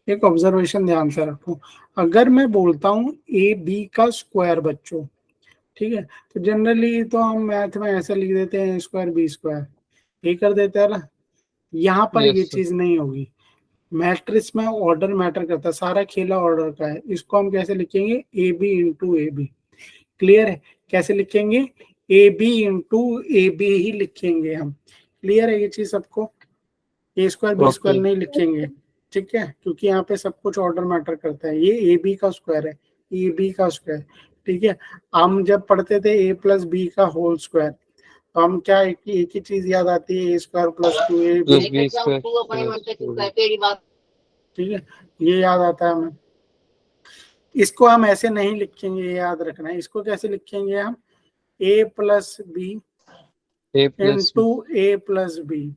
एक ऑब्जर्वेशन ध्यान से रखो, अगर मैं बोलता हूँ ए बी का स्क्वायर बच्चों, ठीक है, तो जनरली तो हम मैथ में ऐसे लिख देते हैं स्क्वायर बी स्क्वायर, ये कर देते हैं ना, यहाँ पर ये Yes, sir. चीज नहीं होगी, मैट्रिक्स में ऑर्डर मैटर करता है, सारा खेला ऑर्डर का है, इसको हम कैसे लिखेंगे, a b into a b. Clear है, कैसे लिखेंगे, a b into a b ही लिखेंगे हम। क्लियर है ये चीज सबको, a square b square Okay. नहीं लिखेंगे, ठीक है, क्योंकि यहाँ पे सब कुछ ऑर्डर मैटर करता है, ये ए बी का स्क्वायर है, ए बी का स्क्वायर, ठीक है। हम जब पढ़ते थे ए प्लस बी का होल स्क्वायर, तो हम क्या एक ही चीज याद आती है, a square plus 2ab, Plus B square. ठीक है, ये याद आता है हमें। इसको हम ऐसे नहीं लिखेंगे, ये याद रखना है, इसको कैसे लिखेंगे हम, a plus b A plus into a plus b,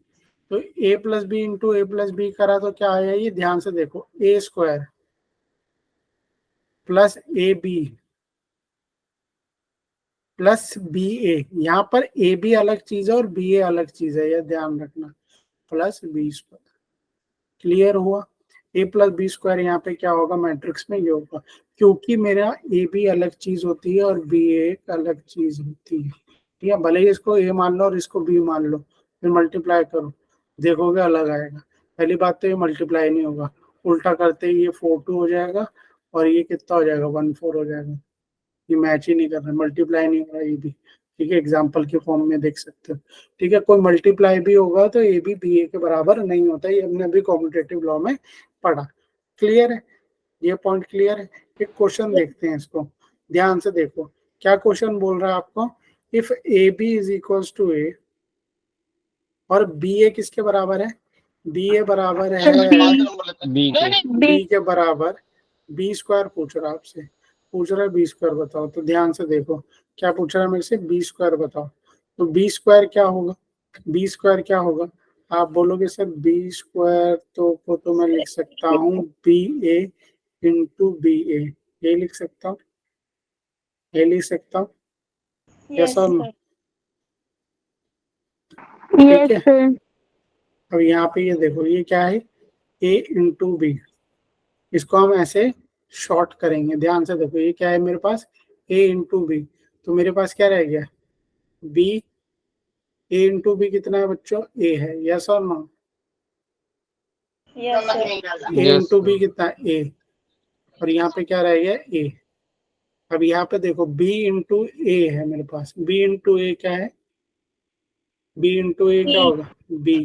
तो a plus b into a plus b करा तो क्या आया, ये ध्यान से देखो, a square plus a b plus b a, यहाँ पर ए बी अलग चीज है और बी ए अलग चीज है, यह ध्यान रखना, प्लस बी स्क्वायर। क्लियर हुआ? ए प्लस बी स्क्वायर यहाँ पे क्या होगा मैट्रिक्स में, ये होगा, क्योंकि मेरा ए बी अलग चीज होती है और बी ए एक अलग चीज होती है। ठीक है, भले ही इसको ए मान लो और इसको बी मान लो, फिर मल्टीप्लाई करो, देखोगे अलग आएगा। पहली बात तो ये मल्टीप्लाई नहीं होगा, उल्टा करते ही ये 4 2 हो जाएगा और ये कितना हो जाएगा 1 4 हो जाएगा। ये मैच ही नहीं कर रहा, मल्टीप्लाई नहीं हो रहा ये भी। ठीक है, एग्जाम्पल के फॉर्म में देख सकते हो। ठीक है, कोई मल्टीप्लाई भी होगा तो ए बी बी ए के बराबर नहीं होता, ये हमने अभी कॉम्पिटेटिव लॉ में पढ़ा। क्लियर है? ये पॉइंट क्लियर है? एक क्वेश्चन देखते हैं, इसको ध्यान से देखो। क्या क्वेश्चन बोल रहा है आपको? If a b is equals to a और बी ए किसके बराबर है? बी ए बराबर है बी के बराबर बी स्क्वायर पूछ रहा है आपसे, पूछ रहा है बी स्क्वायर बताओ। तो ध्यान से देखो क्या पूछ रहा है मेरे से, बी स्क्वायर बताओ। तो बी स्क्वायर क्या होगा? बी स्क्वायर क्या होगा? आप बोलोगे सर बी स्क्वायर तो मैं लिख सकता हूँ बी ए इंटू बी ए, ये लिख सकता हूँ, ये लिख सकता हूँ, यस और नो? ठीक है, अब यहाँ पे ये देखो, ये क्या है, a इंटू बी, इसको हम ऐसे शॉर्ट करेंगे। ध्यान से देखो, ये क्या है मेरे पास, a इंटू बी, तो मेरे पास क्या रह गया, b, a इंटू बी कितना है बच्चों, a है, यस और नो? a इंटू बी कितना है, a, और यहाँ पे क्या रह गया, a। अब यहाँ पे देखो b इंटू a है मेरे पास, b इंटू a क्या है, b इंटू a क्या होगा, b,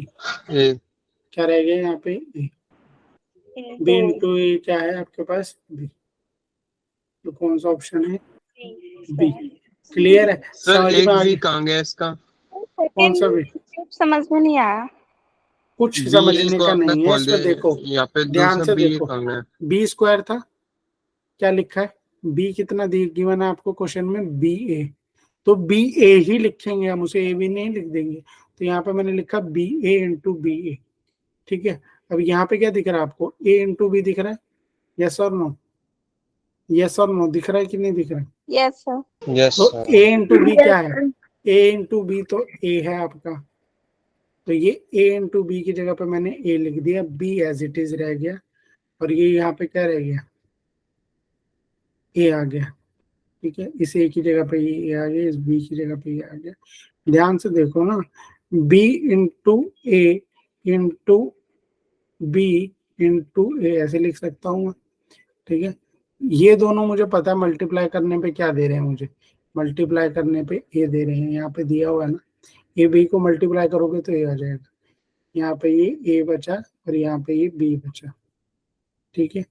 क्या रह गया यहाँ पे a, b इंटू a क्या है आपके पास, b, तो कौन सा ऑप्शन है, बी। क्लियर है? सर एक बी कहाँ गया इसका? कौन सा बी? समझ में नहीं आया। कुछ समझने का नहीं है इसमें, देखो यहाँ पे ध्यान से बी देखो, कहाँ है? बी स्क्वायर था, क्या लिखा है, बी कितना गिवन है आपको क्वेश्चन में, बी ए, तो बी ए ही लिखेंगे हम, उसे ए बी नहीं लिख देंगे। तो यहाँ पे मैंने लिखा बी ए इंटू बी ए। ठीक है, अब यहाँ पे क्या दिख रहा है आपको, ए इंटू बी दिख रहा है, यस और नो? यस और नो दिख रहा है कि नहीं दिख रहा है? Yes sir. यस तो ए इंटू बी क्या है, ए इंटू बी तो ए है आपका, तो ये a इंटू बी की जगह पे मैंने a लिख दिया, b एज इट इज रह गया, और ये यहाँ पे क्या रह गया, a आ गया। ठीक है, इस a की जगह पे ये a आ गया, इस b की जगह पे ये आ गया। ध्यान से देखो ना, b into a into b into a ऐसे लिख सकता हूँ मैं। ठीक है, ये दोनों मुझे पता है मल्टीप्लाई करने पे क्या दे रहे हैं, मुझे मल्टीप्लाई करने पे a दे रहे हैं, यहाँ पे दिया हुआ है ना, ए बी को मल्टीप्लाई करोगे तो a आ जाएगा, यहाँ पे ये a बचा और यहाँ पे ये b बचा। ठीक है,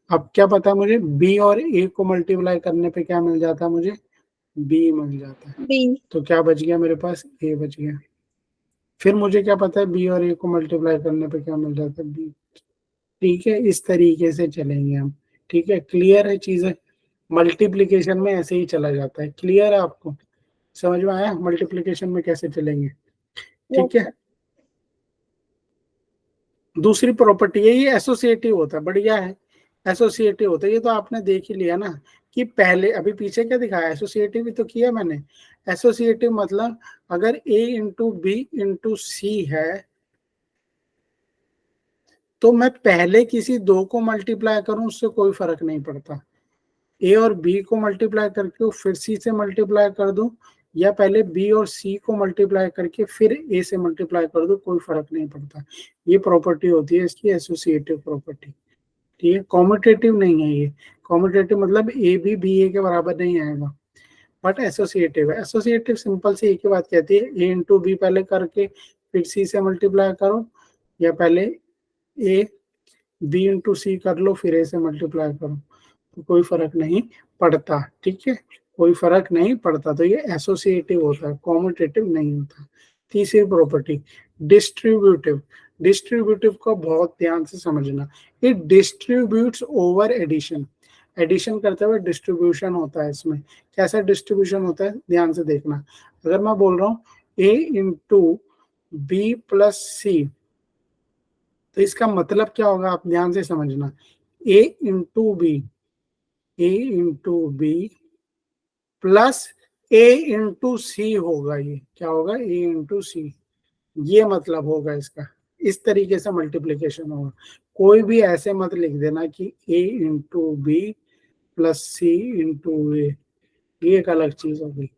अब क्या पता मुझे, b और a को मल्टीप्लाई करने पे क्या मिल जाता है मुझे, b मिल जाता है। बी। तो क्या बच गया मेरे पास, a बच गया। फिर मुझे क्या पता है, b और a को मल्टीप्लाई करने पे क्या मिल जाता है, b। ठीक है, इस तरीके से चलेंगे हम। ठीक है, क्लियर है चीजें? मल्टीप्लीकेशन में ऐसे ही चला जाता है। क्लियर है आपको? समझ में आया मल्टीप्लीकेशन में कैसे चलेंगे? ठीक है, दूसरी प्रॉपर्टी है, ये एसोसिएटिव होता है, बढ़िया है, एसोसिएटिव होता है। ये तो आपने देख ही लिया ना कि पहले, अभी पीछे क्या दिखाया, एसोसिएटिव भी तो किया मैंने। एसोसिएटिव मतलब अगर a इंटू बी इंटू सी है तो मैं पहले किसी दो को मल्टीप्लाई करूं उससे कोई फर्क नहीं पड़ता, a और b को मल्टीप्लाई करके फिर c से मल्टीप्लाई कर दूं, या पहले b और c को मल्टीप्लाई करके फिर a से मल्टीप्लाई कर दूं, कोई फर्क नहीं पड़ता। ये प्रॉपर्टी होती है इसकी, एसोसिएटिव प्रॉपर्टी। ठीक है, कॉम्यूटेटिव नहीं है ये। कॉम्यूटेटिव मतलब a भी b a के बराबर नहीं आएगा, बट एसोसिएटिव है। एसोसिएटिव सिंपल से एक ही बात कहती है, a इंटू बी पहले करके फिर c से मल्टीप्लाई करो, या पहले a b इंटू सी कर लो फिर a से मल्टीप्लाई करो, तो कोई फर्क नहीं पड़ता। ठीक है, कोई फर्क नहीं पड़ता। तो ये एसोसिएटिव होता है, कॉम्यूटेटिव नहीं होता। तीसरी प्रॉपर्टी डिस्ट्रीब्यूटिव। डिस्ट्रीब्यूटिव को बहुत ध्यान से समझना, it distributes over addition. Addition करते हुए डिस्ट्रीब्यूशन होता है इसमें। कैसा डिस्ट्रीब्यूशन होता है ध्यान से देखना, अगर मैं बोल रहा हूँ a इंटू बी प्लस सी, तो इसका मतलब क्या होगा आप ध्यान से समझना, a into b, a into b plus a into c होगा, ये क्या होगा, ए इंटू सी, ये मतलब होगा इसका। इस तरीके से मल्टीप्लीकेशन होगा। कोई भी ऐसे मत लिख देना कि ए इंटू बी प्लस सी इंटू ए, ये एक अलग चीज होगी,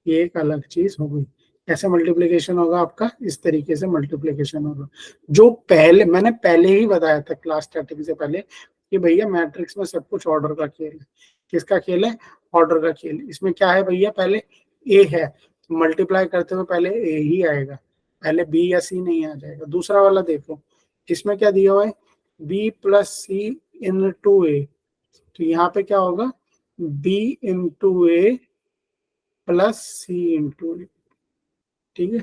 ये एक अलग चीज होगी। ऐसे मल्टीप्लीकेशन होगा आपका, इस तरीके से मल्टीप्लीकेशन होगा। जो पहले मैंने पहले ही बताया था क्लास स्टार्टिंग से पहले कि भैया मैट्रिक्स में सब कुछ ऑर्डर का खेल है। किसका खेल है, ऑर्डर का खेल। इसमें क्या है भैया, पहले ए है तो मल्टीप्लाई करते हुए पहले ए ही आएगा, पहले बी या सी नहीं आ जाएगा। दूसरा वाला देखो, इसमें क्या दिया हुआ है, बी प्लस सी इंटू ए, तो यहाँ पे क्या होगा, B into a plus C into ए। ठीक है,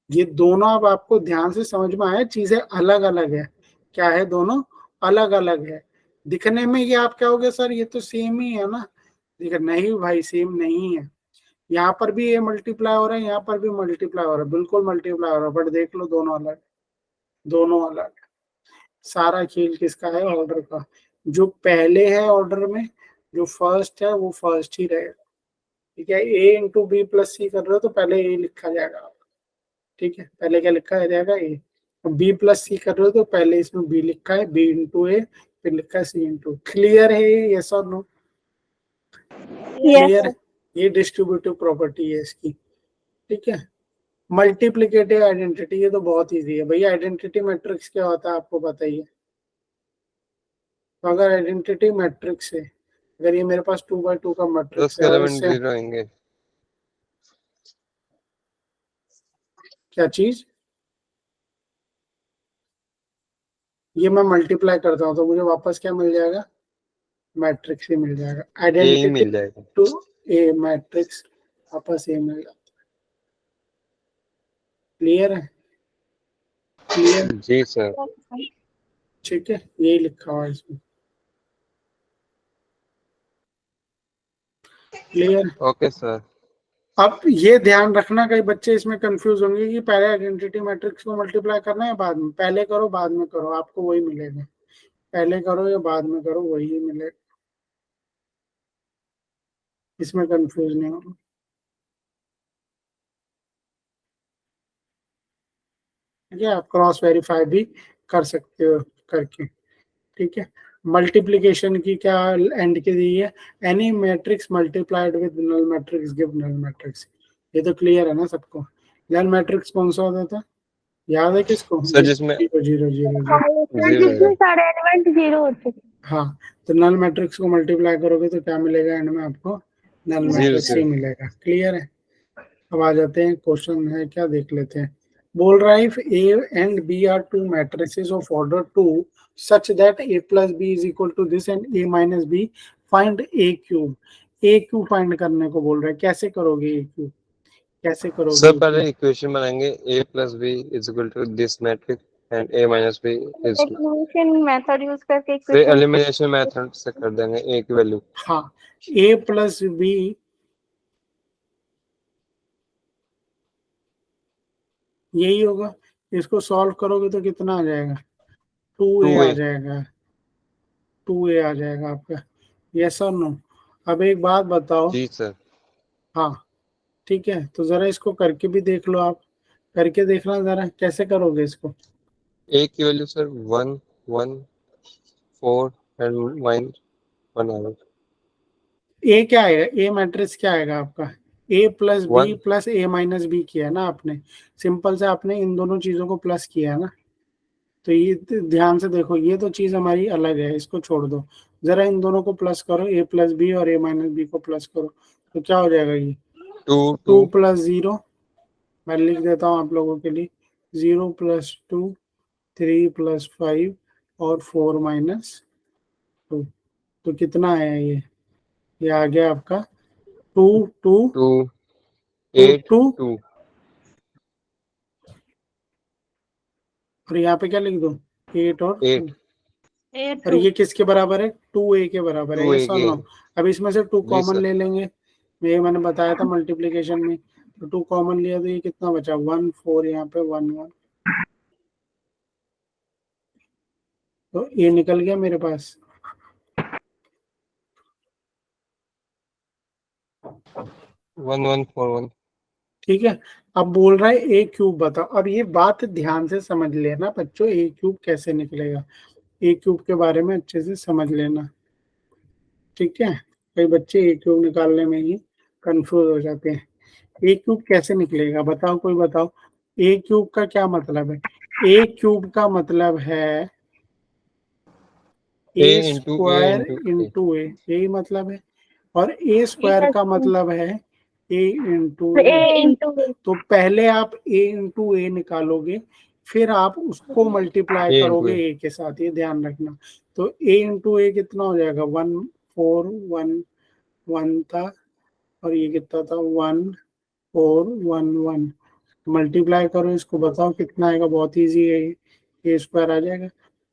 ये दोनों अब आपको ध्यान से समझ में आया, चीजें अलग अलग है। क्या है, दोनों अलग अलग है। दिखने में ये आप क्या हो गया, सर ये तो सेम ही है ना, देखिए नहीं भाई सेम नहीं है। यहाँ पर भी ये मल्टीप्लाई हो रहा है, यहाँ पर भी मल्टीप्लाई हो रहा है, बिल्कुल मल्टीप्लाई हो रहा है, बट देख लो दोनों अलग, दोनों अलग। सारा खेल किसका है, ऑर्डर का। जो पहले है ऑर्डर में, जो फर्स्ट है वो फर्स्ट ही रहेगा। ठीक है, ए इंटू बी प्लस सी कर रहे हो तो पहले ए लिखा जाएगा। ठीक है, पहले क्या लिखा जाएगा, ए। बी प्लस सी कर रहे हो तो पहले इसमें बी लिखा है, बी इंटू ए, फिर लिखा है सी इंटू। क्लियर है ये, यस और नो? क्लियर है, ये डिस्ट्रीब्यूटिव प्रॉपर्टी है इसकी। ठीक है, मल्टीप्लिकेटिव आइडेंटिटी, ये तो बहुत इजी है भैया। आइडेंटिटी मैट्रिक्स क्या होता है आपको बताइए। तो अगर आइडेंटिटी मैट्रिक्स है, अगर ये मेरे पास 2x2 का मैट्रिक्स उसके है और एलिमेंट इससे 0 आएंगे। क्या चीज, ये मैं मल्टीप्लाई करता हूँ तो मुझे वापस क्या मिल जाएगा, मैट्रिक्स ही मिल जाएगा। ये ही आइडेंटिटी मिल जाएगा। टू ए मैट्रिक्स वापस ए मिल जाता। क्लियर है, क्लियर, जी सर। ठीक है, यही लिखा हुआ है इसमें। क्लियर। Okay sir. अब ये ध्यान रखना, कई बच्चे इसमें कंफ्यूज होंगे कि पहले आइडेंटिटी मैट्रिक्स को मल्टीप्लाई करना है बाद में, पहले करो बाद में करो, आपको वही मिलेगा। पहले करो या बाद में करो, वही मिलेगा, इसमें कंफ्यूज नहीं होगा। ठीक है, आप क्रॉस वेरीफाई भी कर सकते हो करके। ठीक है, मल्टीप्लिकेशन की क्या एंड की दी है, any matrix multiplied with null matrix give null matrix. ये तो क्लियर है ना सबको। नल मैट्रिक्स कौन सा होता था, याद है किसको, सर जिसमें 0 0 0 0। जिसमें सारे एलिमेंट 0 होते थे। हाँ, तो नल मैट्रिक्स को मल्टीप्लाई करोगे तो क्या मिलेगा एंड में आपको, नल मैट्रिक्स ही मिलेगा। क्लियर है। अब आ जाते हैं, क्वेश्चन है क्या देख लेते हैं। बोल रहा है, if A and B are two matrices of order 2 such that A plus B is equal to this and A minus B, find A cube। A cube find करने को बोल रहा है, कैसे करोगे A cube, कैसे करोगे सर A पहले cube? इक्वेशन बनाएंगे a plus B is equal to this matrix and a minus B is, elimination method use करके फिर इक्वेशन। एलिमिनेशन मेथड से कर देंगे a की वैल्यू। हाँ, A प्लस B, यही होगा। इसको सॉल्व करोगे तो कितना आ जाएगा, 2A आ 2a। जाएगा, 2A आ जाएगा आपका। यस और नो? अब एक बात बताओ, जी सर। हाँ ठीक है, तो जरा इसको करके भी देख लो आप, करके देखना जरा कैसे करोगे इसको। a की वैल्यू सर 1 1 4 एंड 1 1 आएगा। ए क्या आएगा, ए मैट्रिक्स क्या आएगा आपका, ए प्लस बी 1 प्लस ए माइनस बी किया है ना आपने, सिंपल से आपने इन दोनों चीजों को प्लस किया है ना। तो ये ध्यान से देखो, ये तो चीज हमारी अलग है, इसको छोड़ दो। जरा इन दोनों को प्लस करो, ए प्लस बी और ए माइनस बी को प्लस करो, तो क्या हो जाएगा ये, 2 2 2 प्लस 0, मैं लिख देता हूँ आप लोगों के लिए, 0 प्लस 2, 3 प्लस 5 और 4 माइनस 2। तो कितना है ये आ गया आपका 2 2 2 2 8 2, 2 और यहाँ पे क्या लिख दो, 8 और 2। 8 और ये किसके बराबर है, 2A के बराबर है, 2 ये a के। नो? अब इसमें से 2 जी कॉमन सर। ले लेंगे, ये मैंने बताया था मल्टीप्लिकेशन में। तो 2 कॉमन लिया तो ये कितना बचा, 1 4, यहाँ पे 1 1, तो ये निकल गया मेरे पास। 1141। ठीक है, अब बोल रहा है ए क्यूब बताओ। अब ये बात ध्यान से समझ लेना बच्चों, ए क्यूब कैसे निकलेगा, ए क्यूब के बारे में अच्छे से समझ लेना। ठीक है, कई बच्चे ए क्यूब निकालने में ही कंफ्यूज हो जाते हैं। ए क्यूब कैसे निकलेगा बताओ, कोई बताओ। ए क्यूब का क्या मतलब है? ए क्यूब का मतलब है A a into A square into A। Into a, यही मतलब है। और ए स्क्वायर का मतलब है ए इंटू ए ए। इंटू तो पहले आप ए इंटू ए निकालोगे, फिर आप उसको मल्टीप्लाई A into करोगे A। ए के साथ, ये ध्यान रखना। तो ए इंटू ए कितना हो जाएगा? 1 4 1 1 था, और ये कितना था? 1 4 1 1। मल्टीप्लाई करो इसको, बताओ कितना आएगा? बहुत इजी है ये, ए स्क्वायर आ जाएगा।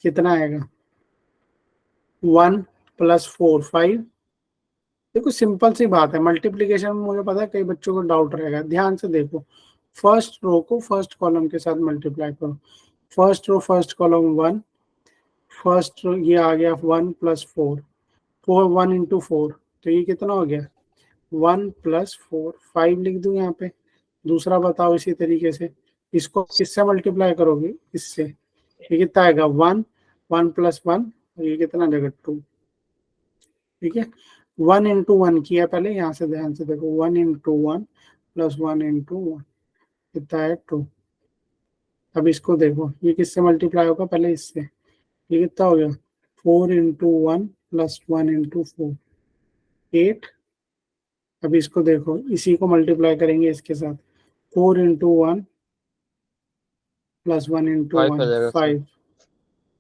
कितना आएगा? 1 प्लस 4 5। देखो सिंपल सी बात है, मल्टीप्लीकेशन में मुझे पता है कई बच्चों को डाउट रहेगा। ध्यान से देखो, फर्स्ट रो को फर्स्ट कॉलम के साथ मल्टीप्लाई करो। First row first column 1, first row ये आ गया 1 प्लस 4 4 1 इंटू 4, तो ये कितना हो गया? 1 प्लस 4 5 लिख दूं यहाँ पे। दूसरा बताओ इसी तरीके से, इसको किससे मल्टीप्लाई करोगे? इससे। ये कितना आएगा? 1 1 प्लस 1, और ये कितना जगह 2। ठीक है, 1 इंटू 1 किया पहले, यहाँ से ध्यान से देखो, 1 इंटू 1 प्लस 1 इंटू 1 कितना है? 2। अब इसको देखो, ये किससे मल्टीप्लाई होगा? पहले इससे। ये कितना हो गया? 4 इंटू 1 प्लस 1 इंटू 4 8। अब इसको देखो, इसी को मल्टीप्लाई करेंगे इसके साथ, 4 इंटू 1 प्लस 1 इंटू 5 आ 1 जाएगा सर। 5।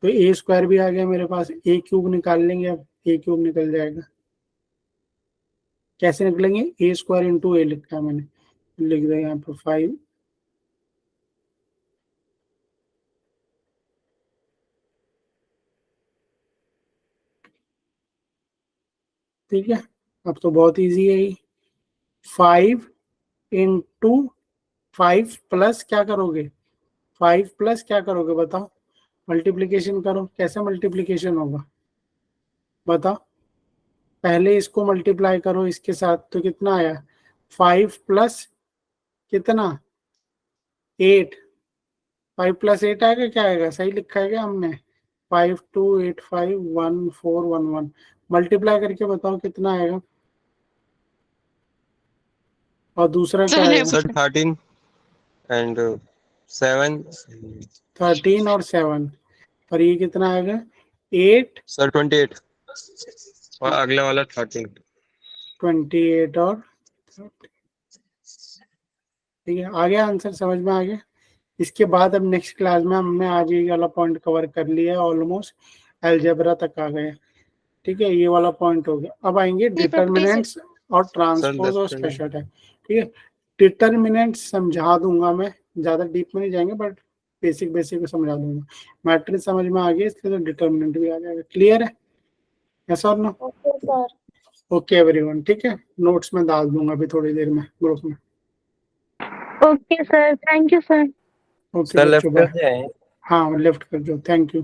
तो ए स्क्वायर भी आ गया मेरे पास। ए क्यूब निकाल लेंगे, अब ए क्यूब निकल जाएगा। कैसे निकलेंगे? ए स्क्वायर इंटू ए लिखा है मैंने, लिख दो यहाँ पर 5। ठीक है, अब तो बहुत इजी है ये। 5 इंटू 5 प्लस क्या करोगे? 5 प्लस क्या करोगे बताओ? मल्टीप्लीकेशन करो। कैसे मल्टीप्लीकेशन होगा बताओ? पहले इसको मल्टीप्लाई करो इसके साथ, तो कितना आया? 5 प्लस कितना? 8। 5 प्लस 8 आएगा, क्या आएगा? सही लिखा है क्या हमने? 5 2 8 5 1 4 1 1। मल्टीप्लाई करके बताओ कितना आएगा? और दूसरा क्या आएगा? Sir 13 and 7। 13 और 7, और ये कितना आएगा? 8 सर 28 और अगला वाला 13। 28 और 30। ठीक है, आ गया आंसर? समझ में आ गया? इसके बाद अब नेक्स्ट क्लास में हमने आज ये वाला पॉइंट कवर कर लिया है, ऑलमोस्ट अलजेब्रा तक आ गए। ठीक है, ये वाला पॉइंट हो गया। अब आएंगे डिटर्मिनेंट्स और ट्रांसपोज और स्पेशल टाइप। ठीक है, डिटर्मिनेंट्स समझा दूंगा मैं, ज्यादा डीप में नहीं जाएंगे, बट बेसिक बेसिक समझा दूंगा। मैट्रिक्स समझ में आ गया, इसके तो डिटर्मिनेंट भी आ जाएगा। क्लियर है? यस और no? Okay sir. Okay everyone, ठीक है, नोट्स में डाल दूंगा अभी थोड़ी देर में ग्रुप में। Okay sir, thank you sir. Okay sir left बच्चों, बाय। कर जाए। हाँ लेफ्ट कर दो, थैंक यू।